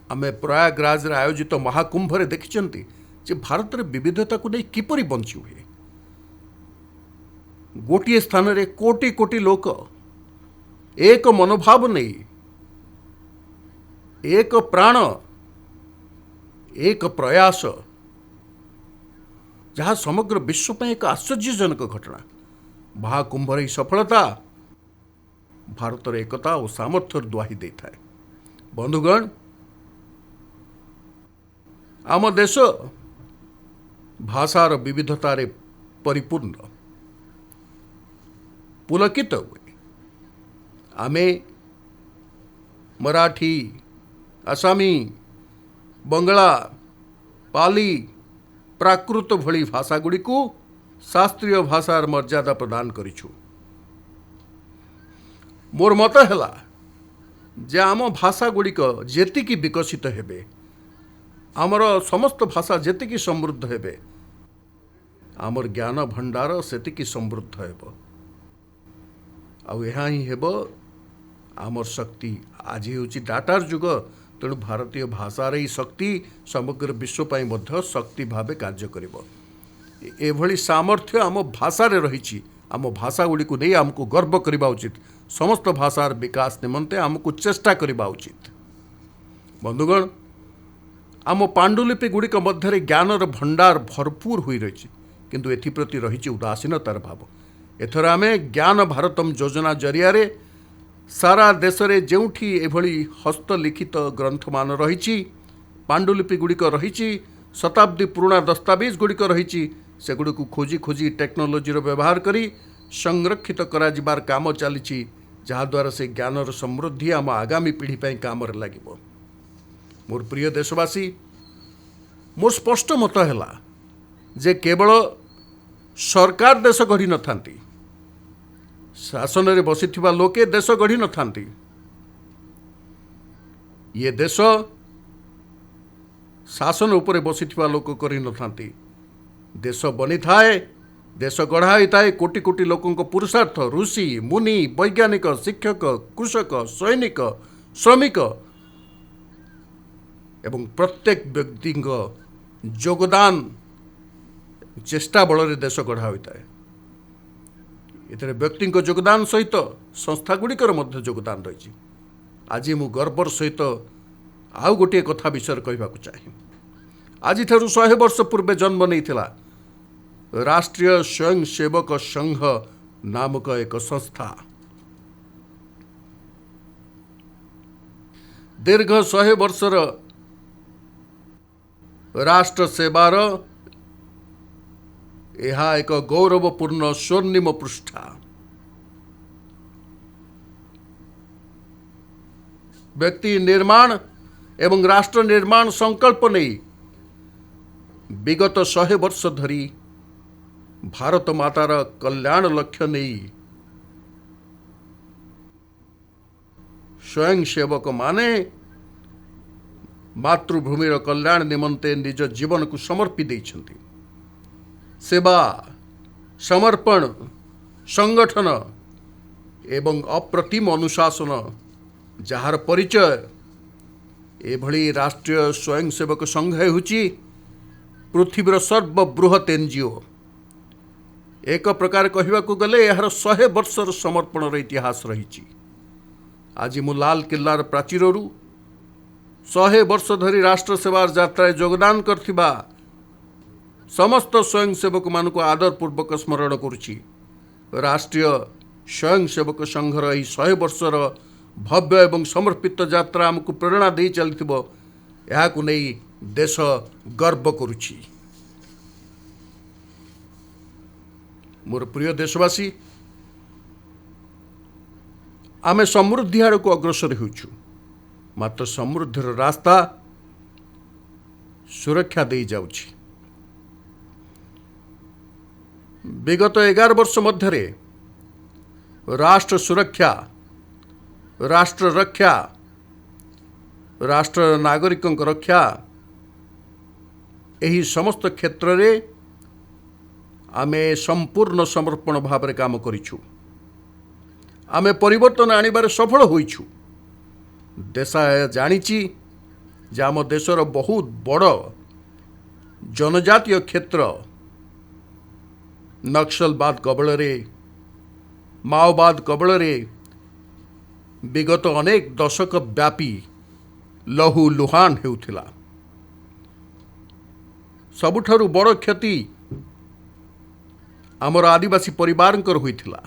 आमे प्रयागराज रे आयोजित महाकुंभ रे देखिचंती जे भारत रे विविधता को नहीं किपरि बंची हुए। गोटे स्थान रे कोटि कोटि लोक एक मनोभाव नहीं, एक प्राण, एक प्रयास, जहाँ समग्र विश्व में एक आश्चर्यजनक घटना। महाकुंभर ही सफलता भारतर एकता और सामर्थ्य दुआही देता है। बंधुगण, आम देश भाषार विविधतारे परिपूर्ण पुलकित हुए। आमे मराठी, आसामी, बंगला, पाली, प्राकृत भली भाषा गुड़ी को शास्त्रीय भाषार मर्यादा प्रदान करिछु। मोर मत है जे आम भाषा गुड़िक जेतिकी विकसित हेबे, आमर समस्त भाषा जेतिकी समृद्ध हेबे, आमर ज्ञान भंडार सेतिकी समृद्ध हेब आउ यहाँ ही हेब आमर शक्ति। आज हूँ डाटार जुग, तेणु भारतीय भाषार ही शक्ति समग्र विश्व ପାଇଁ ମଧ୍ୟ शक्ति भावे कार्य करिब। एभली सामर्थ्य आम भाषार रही। आम भाषा गुड़ी को नहीं आमको गर्व करवा उचित। समस्त भाषार विकास निमंते आमको चेष्टा करवा उचित। बंधुगण, आम पांडुलिपि गुड़िक मध्य ज्ञानर भंडार भरपूर हो रही, किंतु एप्रति रही उदासीनतार भाव। एथर आम ज्ञान भारतम योजना जरिया सारा देश में जोठी एभली हस्तलिखित ग्रंथ मान रही, पांडुलिपि गुड़िक रही, शताब्दी पुराणा दस्तावेज गुड़िक रही, सेगुड़ी को खोजी खोजी टेक्नोलोजीर व्यवहार करी संरक्षित करार काम चली, जहाद्वारा से ज्ञानर समृद्धि आम आगामी पीढ़ी पर काम लगे। मोर प्रिय देशवासी, मोर स्पष्ट मत है जे केवल सरकार देश गढ़ी न थांती, शासन रे बसिथिबा लोके देश गढ़ी न थांती। ये देश शासन उपरे बसिथिबा लोक करी न थांती। देश बनी थाए, देश गढ़ा होता है कोटि कोटि लोकों पुरुषार्थ, ऋषि मुनि, वैज्ञानिक, शिक्षक, कृषक, सैनिक, श्रमिक एवं प्रत्येक व्यक्ति योगदान चेष्टा बल देश गढ़ा होता है। इतने व्यक्ति योगदान सहित संस्था गुड़िकर योगदान रही। आज मु गर्वर सहित आउ गोटे कथा विषय कहवाक चाहे। आज 100 वर्ष पूर्वे जन्म नहीं थिला राष्ट्रीय स्वयंसेवक संघ नामक एक संस्था। दीर्घ 100 वर्षर राष्ट्र सेवार यह एक गौरवपूर्ण स्वर्णिम पृष्ठा। व्यक्ति निर्माण एवं राष्ट्र निर्माण संकल्प नहीं विगत 100 वर्ष धरी भारत मातार कल्याण लक्ष्य नहीं स्वयंसेवक माने मातृभूमिर कल्याण निमंते निज जीवन को समर्पी देइछन्ति। सेवा, समर्पण, संगठन एवं अप्रतिम अनुशासन जार परिचय एभली राष्ट्रीय स्वयंसेवक संघ होची पृथ्वीर सर्वबृहत एनजीओ। एक प्रकार कहवाकू गले यार 100 वर्षर समर्पणर इतिहास रही। आज मु लाल किल्लार प्राचीररू 100 वर्ष धरी राष्ट्र सेवार यात्रा योगदान करथिबा समस्त स्वयंसेवक मान को आदरपूर्वक स्मरण करुछि। राष्ट्रीय स्वयंसेवक संघर यही 100 वर्षर भव्य एवं समर्पित यात्रा आमको प्रेरणा दे चलथिबो, याकू नहीं देश गर्व करुछि। मोर प्रिय देशवासी, आमे समृद्धि आड़ को अग्रसर होउछु, मात्र समृद्धिर रास्ता सुरक्षा दे जाउछि। विगत 11 वर्ष मध्य राष्ट्र सुरक्षा, राष्ट्र रक्षा, राष्ट्र नागरिकों रक्षा यही समस्त क्षेत्र रे आमे संपूर्ण समर्पण भाव में काम करिछु। आमे परिवर्तन आनिबार सफल होइछु। देश जानिछि जे आम देशर बहुत बड़ जनजातीय क्षेत्र नक्सलवाद कबल रे, माओवाद कबल रे विगत अनेक दशक व्यापी लहू लुहान हेउथिला। सबुठारु बड़ क्षति आमर आदिवासी परिवारंकर होइथिला।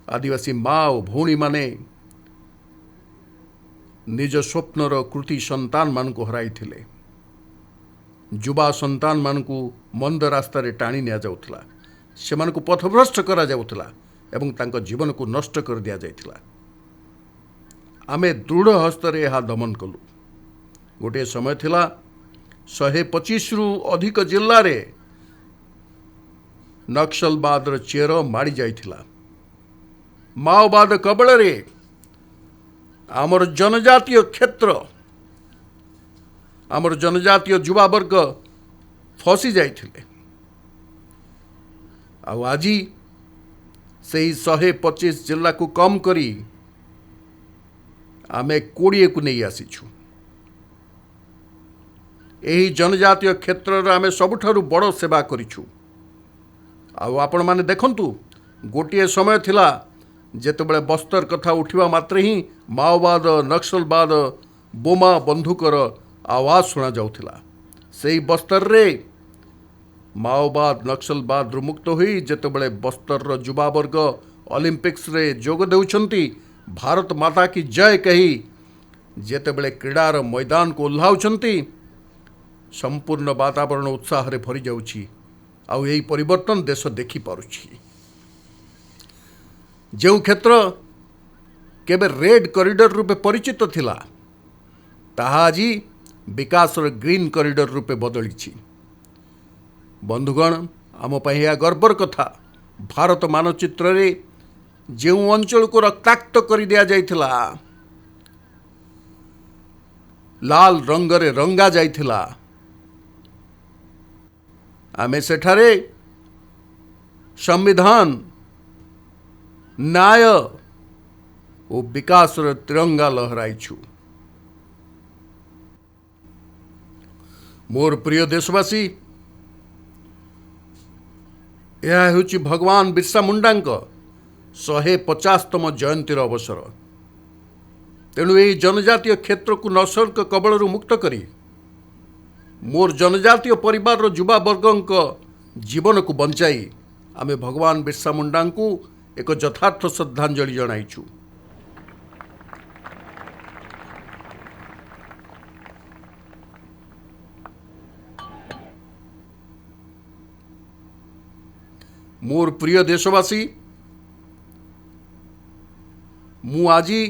आदिवासी माँ और भौणी माने निज स्वप्नर कृति संतान मान को हराई थिले। युवा संतान मान को मंद रास्ता रे टाणी निया जाउथला, सेमान को पथभ्रष्ट करा जाउथला एवं तांको जीवन को नष्ट कर दिया जाइथिला। आमे दृढ़ हस्तर यह दमन कलु। गोटे समय थिला 125 रु अधिक जिल्ला रे नक्सलवाद चेर माड़ी जाइथिला। माओवाद कबल रे आमर जनजातीय क्षेत्र, आमर जनजातीय युवा वर्ग फसी जाइथिले। ଆଉ ଆଜି ସେହି 125 ଜିଲ୍ଲାକୁ କମ୍ କରି ଆମେ 20କୁ ନେଇ ଆସିଛୁ। ଏହି ଜନଜାତୀୟ କ୍ଷେତ୍ରରେ ଆମେ ସବୁଠାରୁ ବଡ଼ ସେବା କରିଛୁ। ଆଉ ଆପଣମାନେ ଦେଖନ୍ତୁ, ଗୋଟିଏ ସମୟ ଥିଲା ଯେତେବେଳେ ବସ୍ତର କଥା ଉଠିବା ମାତ୍ରେ ହିଁ ମାଓବାଦ, ନକ୍ସଲବାଦ, ବୋମା ବନ୍ଧୁକର ଆୱାଜ ଶୁଣାଯାଉଥିଲା। ସେହି ବସ୍ତରରେ ମାଓବାଦ, ନକ୍ସଲବାଦରୁ ମୁକ୍ତ ହୋଇ ଯେତେବେଳେ ବସ୍ତରର ଯୁବାବର୍ଗ ଅଲିମ୍ପିକ୍ସରେ ଯୋଗ ଦେଉଛନ୍ତି, ଭାରତ ମାତା କି ଜୟ କହି ଯେତେବେଳେ କ୍ରୀଡ଼ାର ମଇଦାନକୁ ଓହ୍ଲାଉଛନ୍ତି, ସମ୍ପୂର୍ଣ୍ଣ ବାତାବରଣ ଉତ୍ସାହରେ ଭରି ଯାଉଛି। ଆଉ ଏହି ପରିବର୍ତ୍ତନ ଦେଶ ଦେଖିପାରୁଛି। ଯେଉଁ କ୍ଷେତ୍ର କେବେ ରେଡ୍ କରିଡର ରୂପେ ପରିଚିତ ଥିଲା, ତାହା ଆଜି ବିକାଶର ଗ୍ରୀନ୍ କରିଡର ରୂପେ ବଦଳିଛି। ବନ୍ଧୁଗଣ, ଆମ ପାଇଁ ଏହା ଗର୍ବର କଥା। ଭାରତ ମାନଚିତ୍ରରେ ଯେଉଁ ଅଞ୍ଚଳକୁ ରକ୍ତାକ୍ତ କରି ଦିଆଯାଇଥିଲା, ଲାଲ ରଙ୍ଗରେ ରଙ୍ଗା ଯାଇଥିଲା, ଆମେ ସେଠାରେ ସମ୍ବିଧାନ, ନ୍ୟାୟ ଓ ବିକାଶର ତ୍ରିରଙ୍ଗା ଲହରାଇଛୁ। ମୋର ପ୍ରିୟ ଦେଶବାସୀ, ଏହା ହେଉଛି ଭଗବାନ ବିର୍ସା ମୁଣ୍ଡାଙ୍କ 150ତମ ଜୟନ୍ତୀର ଅବସର। ତେଣୁ ଏହି ଜନଜାତୀୟ କ୍ଷେତ୍ରକୁ ନକ୍ସଲଙ୍କ କବଳରୁ ମୁକ୍ତ କରି ମୋର ଜନଜାତୀୟ ପରିବାରର ଯୁବାବର୍ଗଙ୍କ ଜୀବନକୁ ବଞ୍ଚାଇ ଆମେ ଭଗବାନ ବିର୍ସା ମୁଣ୍ଡାଙ୍କୁ ଏକ ଯଥାର୍ଥ ଶ୍ରଦ୍ଧାଞ୍ଜଳି ଜଣାଇଛୁ। ମୋର ପ୍ରିୟ ଦେଶବାସୀ, ମୁଁ ଆଜି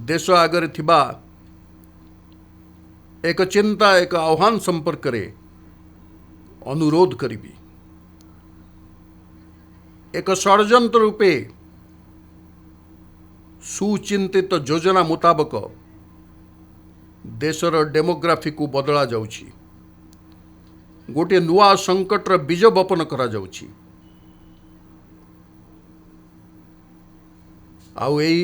ଦେଶ ଆଗରେ ଥିବା ଏକ ଚିନ୍ତା, ଏକ ଆହ୍ୱାନ ସମ୍ପର୍କରେ ଅନୁରୋଧ କରିବି। ଏକ ଷଡ଼ଯନ୍ତ୍ର ରୂପେ ସୁଚିନ୍ତିତ ଯୋଜନା ମୁତାବକ ଦେଶର ଡେମୋଗ୍ରାଫିକୁ ବଦଳା ଯାଉଛି। ଗୋଟିଏ ନୂଆ ସଂକଟର ବୀଜ ବପନ କରାଯାଉଛି। ଆଉ ଏହି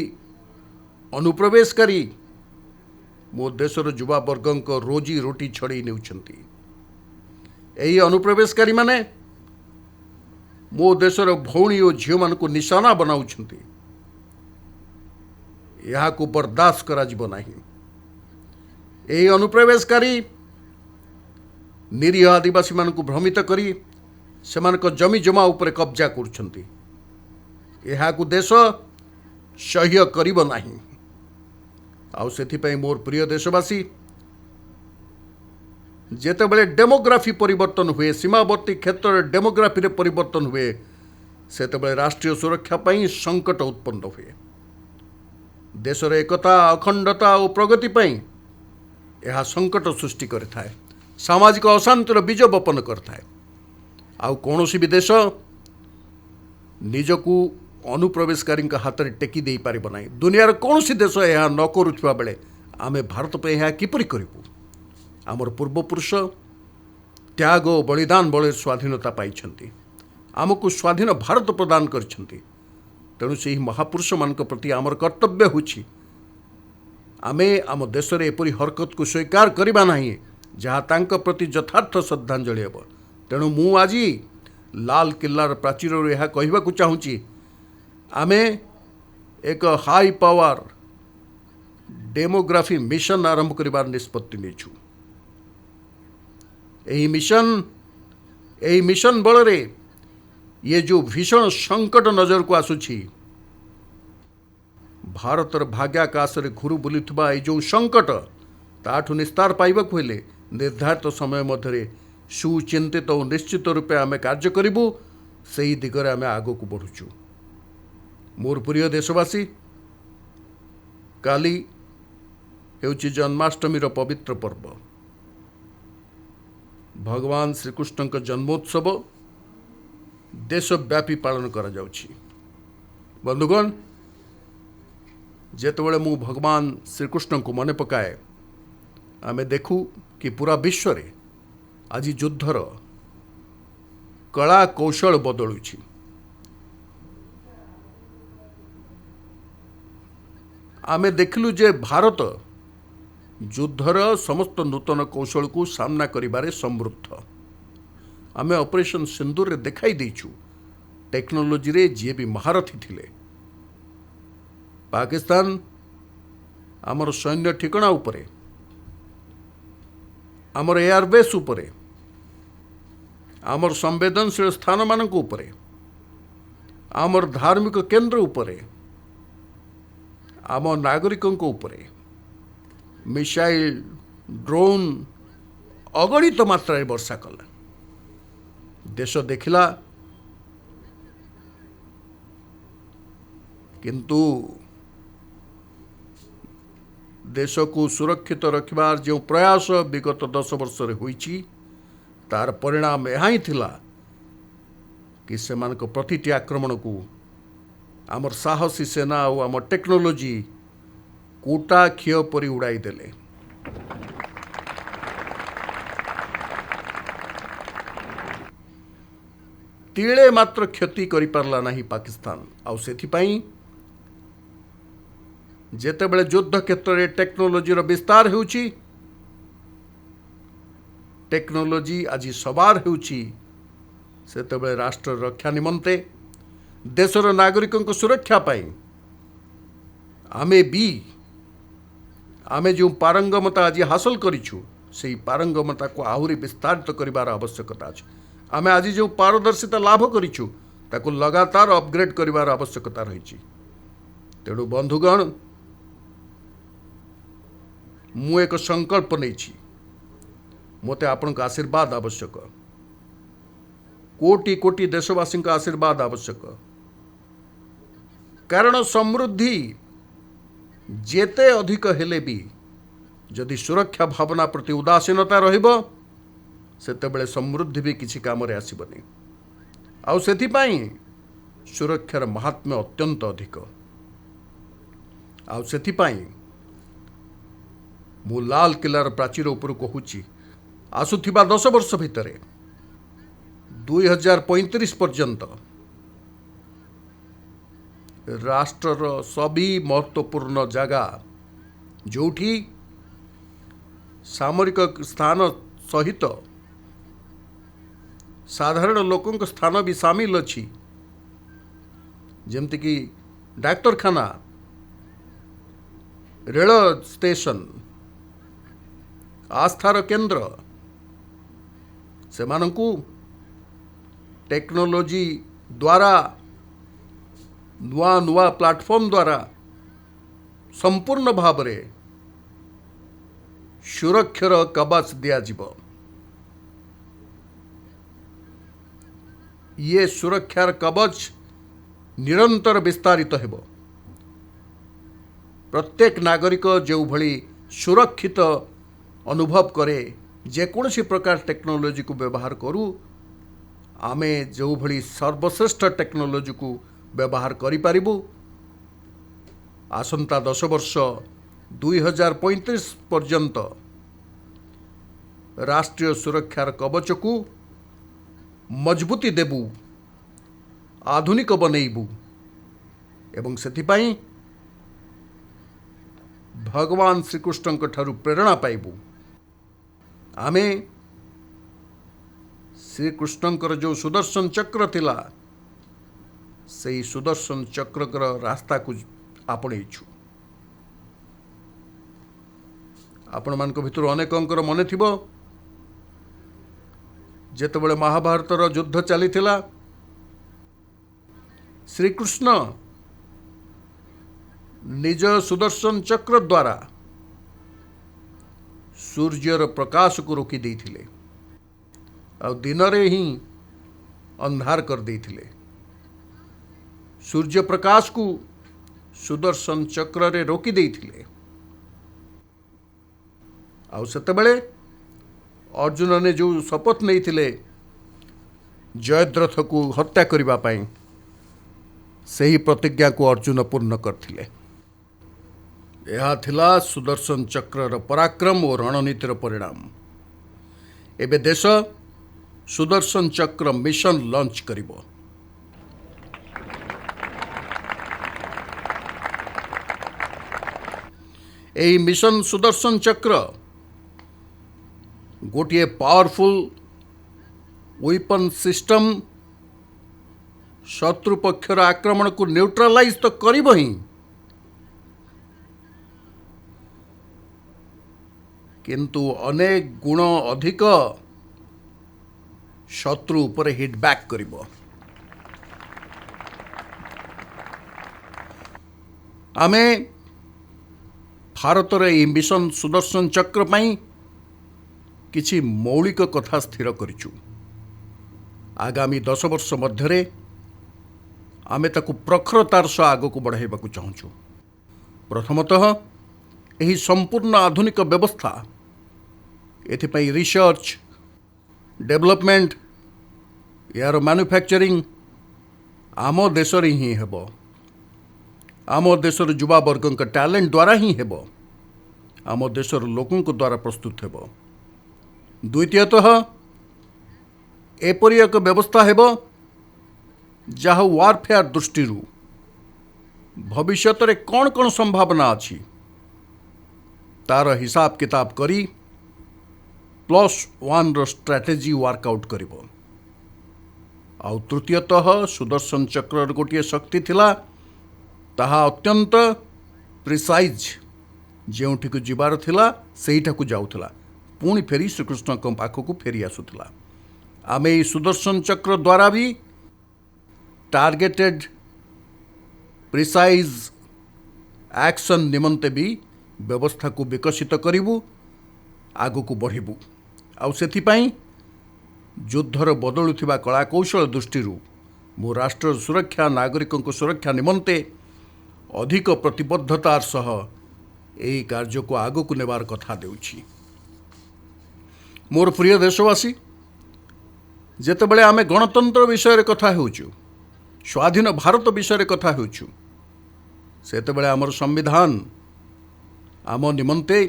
ଅନୁପ୍ରବେଶକାରୀ ମୋ ଦେଶର ଯୁବାବର୍ଗଙ୍କ ରୋଜି ରୋଟି ଛଡ଼େଇ ନେଉଛନ୍ତି। ଏହି ଅନୁପ୍ରବେଶକାରୀମାନେ ମୋ ଦେଶର ଭଉଣୀ ଓ ଝିଅମାନଙ୍କୁ ନିଶାନା ବନାଉଛନ୍ତି। ଏହାକୁ ବରଦାସ୍ତ କରାଯିବ ନାହିଁ। ଏହି ଅନୁପ୍ରବେଶକାରୀ ନିରୀହ ଆଦିବାସୀମାନଙ୍କୁ ଭ୍ରମିତ କରି ସେମାନଙ୍କ ଜମି ଜମା ଉପରେ କବ୍ଜା କରୁଛନ୍ତି। ଏହାକୁ ଦେଶ ସହ୍ୟ କରିବ ନାହିଁ। ଆଉ ସେଥିପାଇଁ ମୋର ପ୍ରିୟ ଦେଶବାସୀ, ଯେତେବେଳେ ଡେମୋଗ୍ରାଫି ପରିବର୍ତ୍ତନ ହୁଏ, ସୀମାବର୍ତ୍ତୀ କ୍ଷେତ୍ରରେ ଡେମୋଗ୍ରାଫିରେ ପରିବର୍ତ୍ତନ ହୁଏ, ସେତେବେଳେ ରାଷ୍ଟ୍ରୀୟ ସୁରକ୍ଷା ପାଇଁ ସଙ୍କଟ ଉତ୍ପନ୍ନ ହୁଏ। ଦେଶର ଏକତା, ଅଖଣ୍ଡତା ଓ ପ୍ରଗତି ପାଇଁ ଏହା ସଙ୍କଟ ସୃଷ୍ଟି କରିଥାଏ। ସାମାଜିକ ଅଶାନ୍ତିର ବୀଜ ବପନ କରିଥାଏ। ଆଉ କୌଣସି ବି ଦେଶ ନିଜକୁ ଅନୁପ୍ରବେଶକାରୀଙ୍କ ହାତରେ ଟେକି ଦେଇପାରିବ ନାହିଁ। ଦୁନିଆର କୌଣସି ଦେଶ ଏହା ନ କରୁଥିବା ବେଳେ ଆମେ ଭାରତ ପାଇଁ ଏହା କିପରି କରିବୁ? ଆମର ପୂର୍ବପୁରୁଷ ତ୍ୟାଗ ଓ ବଳିଦାନ ବଳରେ ସ୍ୱାଧୀନତା ପାଇଛନ୍ତି, ଆମକୁ ସ୍ୱାଧୀନ ଭାରତ ପ୍ରଦାନ କରିଛନ୍ତି। ତେଣୁ ସେହି ମହାପୁରୁଷମାନଙ୍କ ପ୍ରତି ଆମର କର୍ତ୍ତବ୍ୟ ହେଉଛି ଆମେ ଆମ ଦେଶରେ ଏପରି ହରକତକୁ ସ୍ୱୀକାର କରିବା ନାହିଁ ଯାହା ତାଙ୍କ ପ୍ରତି ଯଥାର୍ଥ ଶ୍ରଦ୍ଧାଞ୍ଜଳି ହେବ। ତେଣୁ ମୁଁ ଆଜି ଲାଲକିଲ୍ଲାର ପ୍ରାଚୀରରୁ ଏହା କହିବାକୁ ଚାହୁଁଛି, ଆମେ ଏକ ହାଇ ପାୱାର ଡେମୋଗ୍ରାଫି ମିଶନ ଆରମ୍ଭ କରିବାର ନିଷ୍ପତ୍ତି ନେଇଛୁ। ଏହି ମିଶନ ବଳରେ ଇଏ ଯେଉଁ ଭୀଷଣ ସଙ୍କଟ ନଜରକୁ ଆସୁଛି, ଭାରତର ଭାଗ୍ୟାକାଶରେ ଘୁରୁ ବୁଲୁଥିବା ଏହି ଯେଉଁ ସଙ୍କଟ, ତାଠୁ ନିସ୍ତାର ପାଇବାକୁ ହେଲେ ନିର୍ଦ୍ଧାରିତ ସମୟ ମଧ୍ୟରେ ସୁଚିନ୍ତିତ ଓ ନିଶ୍ଚିତ ରୂପେ ଆମେ କାର୍ଯ୍ୟ କରିବୁ। ସେହି ଦିଗରେ ଆମେ ଆଗକୁ ବଢ଼ୁଛୁ। ମୋର ପ୍ରିୟ ଦେଶବାସୀ, କାଲି ହେଉଛି ଜନ୍ମାଷ୍ଟମୀର ପବିତ୍ର ପର୍ବ। ଭଗବାନ ଶ୍ରୀକୃଷ୍ଣଙ୍କ ଜନ୍ମୋତ୍ସବ ଦେଶବ୍ୟାପୀ ପାଳନ କରାଯାଉଛି। ବନ୍ଧୁଗଣ, ଯେତେବେଳେ ମୁଁ ଭଗବାନ ଶ୍ରୀକୃଷ୍ଣଙ୍କୁ ମନେ ପକାଏ, ଆମେ ଦେଖୁ କି ପୁରା ବିଶ୍ୱରେ ଆଜି ଯୁଦ୍ଧର कला कौशल बदलुछि। आमे देखलु जे भारत युद्धर समस्त नूतन कौशल को सामना करिबारे समृद्ध। आमे ऑपरेशन सिंदूर रे देखाई देइछु टेक्नोलोजी रे जे भी महारथी थिले। पाकिस्तान आमर सैन्य ठिकाना उपरे, आमर एयरबेस उपरे, आमर संवेदनशील स्थान मानक उपरे, आमर धार्मिक केंद्र उपरे, आम नागरिकों उपरे मिसाइल ड्रोन अगणित मात्रा वर्षा कला। देश देखिला किंतु देश को सुरक्षित रखिबार जो प्रयास विगत 10 वर्ष होईची तार परिणाम यह थिला कि सेमानक प्रतिटी आक्रमण को आमर साहसी सेना और आम टेक्नोलोजी कोटा खिय परी उड़ाई देले। तिले मात्र क्षति करि पारला नहीं पाकिस्तान। आउ सेथिपाई जेतेबेले युद्ध क्षेत्र में टेक्नोलोजी विस्तार होउची, टेक्नोलोजी आज सवार होउची, सेतेबेले राष्ट्र रक्षा निमंते देशर नागरिकों सुरक्षा पाई आमे जो पारंगमता आज हासिल करिछु से पारंगमता को आहुरी विस्तारित करिबार आवश्यकता अछि। आमे आज जो पारदर्शिता लाभ करिछु ताको लगातार अपग्रेड करिबार आवश्यकता रहिछि। तेणु बंधुगण मु एक संकल्प नहीं, मते आपनक आशीर्वाद आवश्यक, कोटि कोटि देशवासी आशीर्वाद आवश्यक। कारण समृद्धि जेते अधिक हेले भी जदि सुरक्षा भावना प्रति उदासीनता रहिबो सेतेबेले समृद्धि भी किसी काम रे आसीबनी। आउ सेथिपाई सुरक्षार महात्म्य अत्यंत अधिक। आउ सेथिपाई मु लाल किलार प्राचीर उपर कहूची आसुथिबा 10 वर्ष भितरे 2035 पर्यंत राष्ट्रर सभी महत्वपूर्ण जगह जोठी सामरिक स्थान सहित साधारण लोकों स्थान भी सामिल अच्छी, जमती कि डाक्तरखाना, रेल स्टेशन, आस्थार केंद्र सेमानंकु टेक्नोलोजी द्वारा नुआ नुआ प्लाटफॉर्म द्वारा संपूर्ण भाव में सुरक्षार कवच दिया जीवो। ये सुरक्षार कवच निरंतर विस्तारित हेबो। प्रत्येक नागरिक जो भली सुरक्षित अनुभव करे जेकोसी प्रकार टेक्नोलोजी को व्यवहार करू, आमे जो भली सर्वश्रेष्ठ टेक्नोलोजी को व्यवहार करि पारिबु। आसंता 10 वर्ष 2035 पर्यंत राष्ट्रीय सुरक्षार कवच को मजबूती देबु, आधुनिक बनैबु एवं सेथिपाई भगवान श्रीकृष्ण ठारू प्रेरणा पाइबु। आमे श्रीकृष्णकर जो सुदर्शन चक्र थिला से सुदर्शन चक्रकर रास्ता को आपणेइछु। आपण मानक भितर अनेकंकर मन थिबो जेतेबेले महाभारतर युद्ध चलीथिला श्रीकृष्ण निज सुदर्शन चक्र द्वारा सूर्यर प्रकाश को रोकी देइथिले आ दिन रे ही अंधार कर देइथिले। सूर्य प्रकाश को सुदर्शन चक्र रे रोकी देइथिले। आ सेतेबेले अर्जुन ने जो शपथ नहीं थिले जयद्रथ को हत्या करिबा पाई सही प्रतिज्ञा को अर्जुन पूर्ण करथिले। यह थिला सुदर्शन चक्रर पराक्रम और रणनीतिर परिणाम। एबे देश सुदर्शन चक्र मिशन लॉन्च करिब। एही मिशन सुदर्शन चक्र गोटे पावरफुल वेपन सिस्टम शत्रु पक्षर आक्रमण को न्यूट्रालाइज तो करिब ही, किंतु अनेक गुण अधिक शत्रु उपर हिट बैक करिब। आमे भारतर यह मिशन सुदर्शन चक्र पाई किछि मौलिक कथा स्थिर करिचु। आगामी 10 वर्ष मध्यरे आमे ताकु प्रखरतार सह आगक बढ़ाइबाकु चाहूँ। प्रथमतः यही संपूर्ण आधुनिक व्यवस्था एथिपाई रिसर्च डेवलपमेंट यार मैन्युफैक्चरिंग आम देशर ही हेब, आम देशर युवा वर्ग टैलेंट द्वारा ही हेब, आम देशर लोकों द्वारा प्रस्तुत हेब। द्वितीयतः एपरी एक व्यवस्था हेब जहाँ वारफेयर दृष्टि भविष्य में कौन कौन संभावना अच्छी तार हिसाब किताब करी +1 स्ट्रैटेजी वर्कआउट करिब। आउ तृतीयतः सुदर्शन चक्र गोटे शक्ति थिला ताहा अत्यंत प्रिसाइज जोठी को जीवार थिला सेठा को जाउथला, पुणी फेरी श्रीकृष्ण पाखक फेरी आसुला। आमे ई सुदर्शन चक्र द्वारा भी टार्गेटेड प्रिसाइज एक्शन निमंते भी व्यवस्था को विकसित करिबु, आगु को बढ़िबु। आउ सेथिपाई युद्धर बदलुथिबा कला कौशल दृष्टि मु राष्ट्र सुरक्षा नागरिकों सुरक्षा निमंते अधिक प्रतिबद्धतार सह एही कार्य को आगु को नेबार कथा देउछि। मोर प्रिय देशवासी, जेतेबेले आमे गणतंत्र विषय कथा होउछु, स्वाधीन भारत विषय कथा होउछु, सेतेबेले आमर संविधान आम निमंते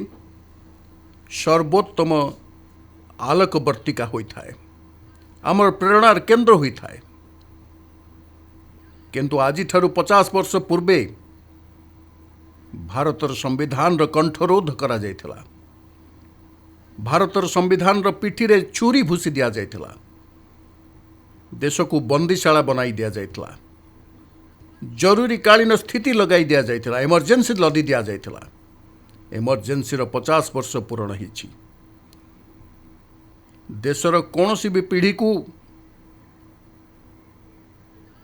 सर्वोत्तम आलोकवर्तिका होइथाए, आमर प्रेरणार केन्द्र होइथाए। किंतु आज ठारू 50 वर्ष पूर्वे भारतर संविधान कंठरोध करा जायथिला, भारतर संविधान पिठी रे छुरी भूसी दिया जायथिला, देश को बंदीशाला बनाई दिया जायथिला, जरूरी कालीन स्थिति लगाई दिया जायथिला, इमरजेंसी लदी दिया जायथिला। इमरजेंसी 50 वर्ष पूर्ण हिछि। देशर कौनसी भी पीढ़ी को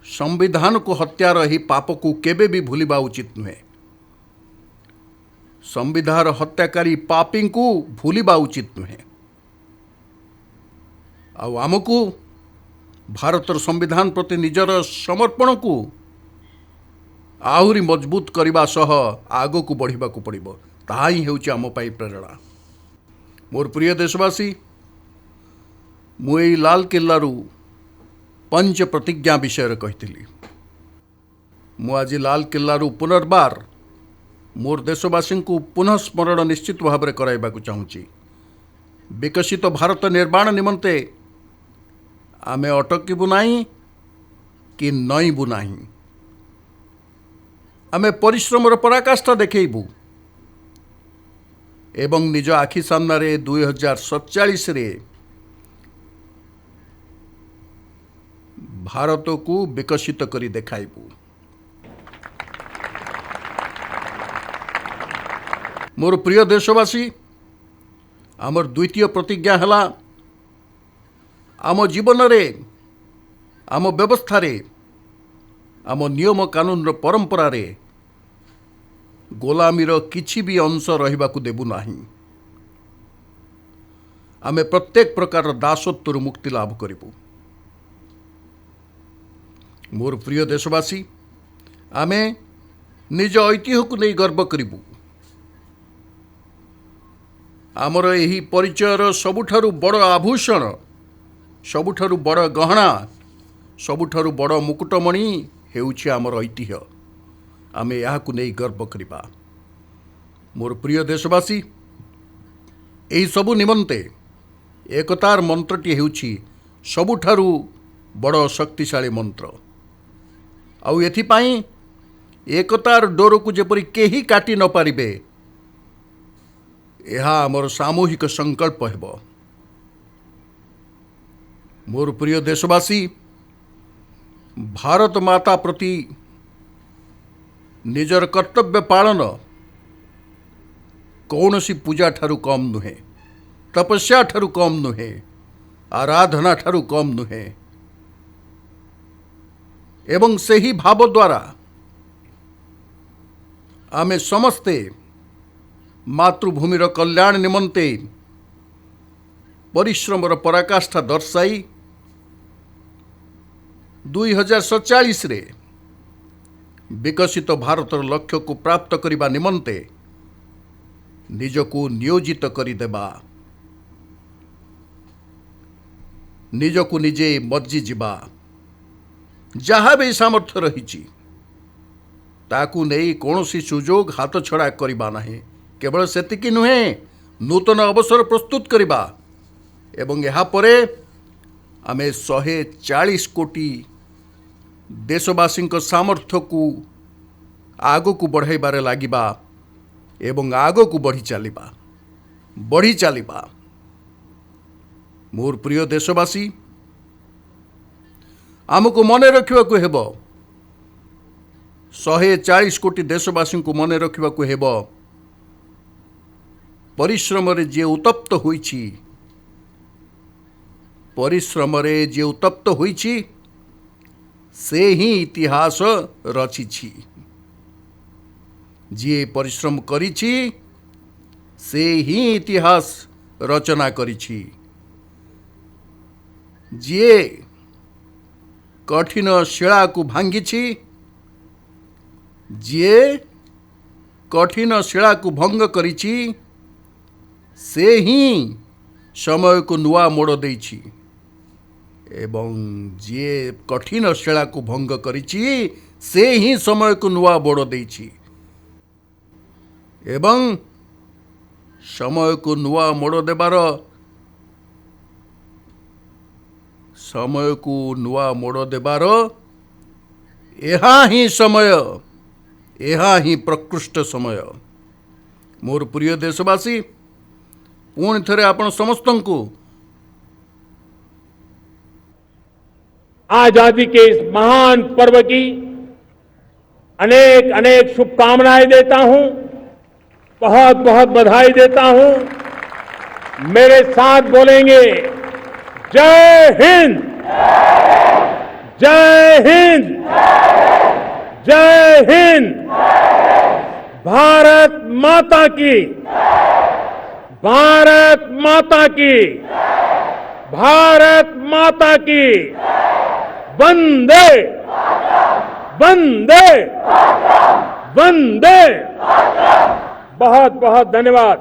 संविधान को हत्यार ही पाप को केबे भी भूलिबा उचित नुहे। संविधान हत्याकारी पापी को भूलिबा उचित नुहे। आउ आमको भारतर संविधान प्रति निजर समर्पण को आहुरी मजबूत करने सह आग को बढ़ा पड़ो। ताहा ही हेउछि आम पाई प्रेरणा। मोर प्रिय देशवासी, मुई लाल किल्लारू पंच प्रतिज्ञा विषय कही। मु आज लाल किल्लारू पुनर्बार मोर देशवासी को पुनः स्मरण निश्चित भाव में कराइबाकु चाहूँगी। विकसित भारत निर्माण निमंते आमे अटकबू नहीं कि नईबू नहीं, आमे परिश्रमर पराकाष्ठा देखैबू एवं निज आखि सामने 2047 रे भारत को विकसित करी देखाइबू। मोर प्रिय देशवासी, आमर द्वितीय प्रतिज्ञा हला आम जीवन रे, आम व्यवस्था रे, आम नियम कानून परंपरा रे गोलामीर किछि भी अंश रहिबाकु देबु नाही। आमे प्रत्येक प्रकार दासत्वर मुक्ति लाभ करिबु। मोर प्रिय देशवासी, आमे निज ऐतिह्य को नहीं गर्व करिबु। आमर यही परिचयर सबुठारु बड़ आभूषण, सबुठारु बड़ गहना, सबुठारु बड़ मुकुटमणि हेउछि आमर ऐतिह्य। आमे याकु नहीं गर्व करिबा। मोर प्रिय देशवासी, एही सबु निमंते एकतार मंत्रटी हेउछि ସବୁଠାରୁ ବଡ଼ ଶକ୍ତିଶାଳୀ ମନ୍ତ୍ର। ଆଉ ଏଥିପାଇଁ ଏକତାର ଡୋରକୁ ଯେପରି କେହି କାଟି ନ ପାରିବେ, ଏହା ଆମର ସାମୂହିକ ସଂକଳ୍ପ ହେବ। ମୋର ପ୍ରିୟ ଦେଶବାସୀ, ଭାରତ ମାତା ପ୍ରତି ନିଜର କର୍ତ୍ତବ୍ୟ ପାଳନ କୌଣସି ପୂଜା ଠାରୁ କମ୍ ନୁହେଁ, ତପସ୍ୟା ଠାରୁ କମ୍ ନୁହେଁ, ଆରାଧନା ଠାରୁ କମ୍ ନୁହେଁ। ଏବଂ ସେହି ଭାବ ଦ୍ୱାରା ଆମେ ସମସ୍ତେ ମାତୃଭୂମିର କଲ୍ୟାଣ ନିମନ୍ତେ ପରିଶ୍ରମର ପରାକାଷ୍ଠା ଦର୍ଶାଇ 2047ରେ ବିକଶିତ ଭାରତର ଲକ୍ଷ୍ୟକୁ ପ୍ରାପ୍ତ କରିବା ନିମନ୍ତେ ନିଜକୁ ନିୟୋଜିତ କରିଦେବା, ନିଜକୁ ନିଜେ ମଜ୍ଜିଯିବା। ଯାହା ବି ସାମର୍ଥ୍ୟ ରହିଛି ତାକୁ ନେଇ କୌଣସି ସୁଯୋଗ ହାତଛଡ଼ା କରିବା ନାହିଁ। କେବଳ ସେତିକି ନୁହେଁ, ନୂତନ ଅବସର ପ୍ରସ୍ତୁତ କରିବା ଏବଂ ଏହାପରେ ଆମେ 140 କୋଟି ଦେଶବାସୀଙ୍କ ସାମର୍ଥ୍ୟକୁ ଆଗକୁ ବଢ଼ାଇବାରେ ଲାଗିବା ଏବଂ ଆଗକୁ ବଢ଼ି ଚାଲିବା। ମୋର ପ୍ରିୟ ଦେଶବାସୀ, ଆମକୁ ମନେ ରଖିବାକୁ ହେବ, 140 କୋଟି ଦେଶବାସୀଙ୍କୁ ମନେ ରଖିବାକୁ ହେବ, ପରିଶ୍ରମରେ ଯିଏ ଉତ୍ତପ୍ତ ହୋଇଛି ସେ ହିଁ ଇତିହାସ ରଚିଛି। ଯିଏ ପରିଶ୍ରମ କରିଛି ସେ ହିଁ ଇତିହାସ ରଚନା କରିଛି। ଯିଏ କଠିନ ଶିଳାକୁ ଭାଙ୍ଗିଛି, ଯିଏ କଠିନ ଶିଳାକୁ ଭଙ୍ଗ କରିଛି, ସେ ହିଁ ସମୟକୁ ନୂଆ ମୋଡ଼ ଦେଇଛି। ଏବଂ ଯିଏ କଠିନ ଶିଳାକୁ ଭଙ୍ଗ କରିଛି ସେ ହିଁ ସମୟକୁ ନୂଆ ମୋଡ଼ ଦେଇଛି। ଏବଂ ସମୟକୁ ନୂଆ ମୋଡ଼ ଦେବାର ଏହା ହିଁ ସମୟ, ଏହା ହିଁ ପ୍ରକୃଷ୍ଟ ସମୟ। ମୋର ପ୍ରିୟ ଦେଶବାସୀ, ପୁଣି ଥରେ ଆପଣ ସମସ୍ତଙ୍କୁ आजादी के इस महान पर्व की अनेक अनेक शुभकामनाएं देता हूं, बहुत बहुत बधाई देता हूं। मेरे साथ बोलेंगे, जय हिंद, जय हिंद, जय हिंद। भारत माता की, भारत माता की, भारत माता की। वंदे वंदे वंदे। बहुत बहुत धन्यवाद।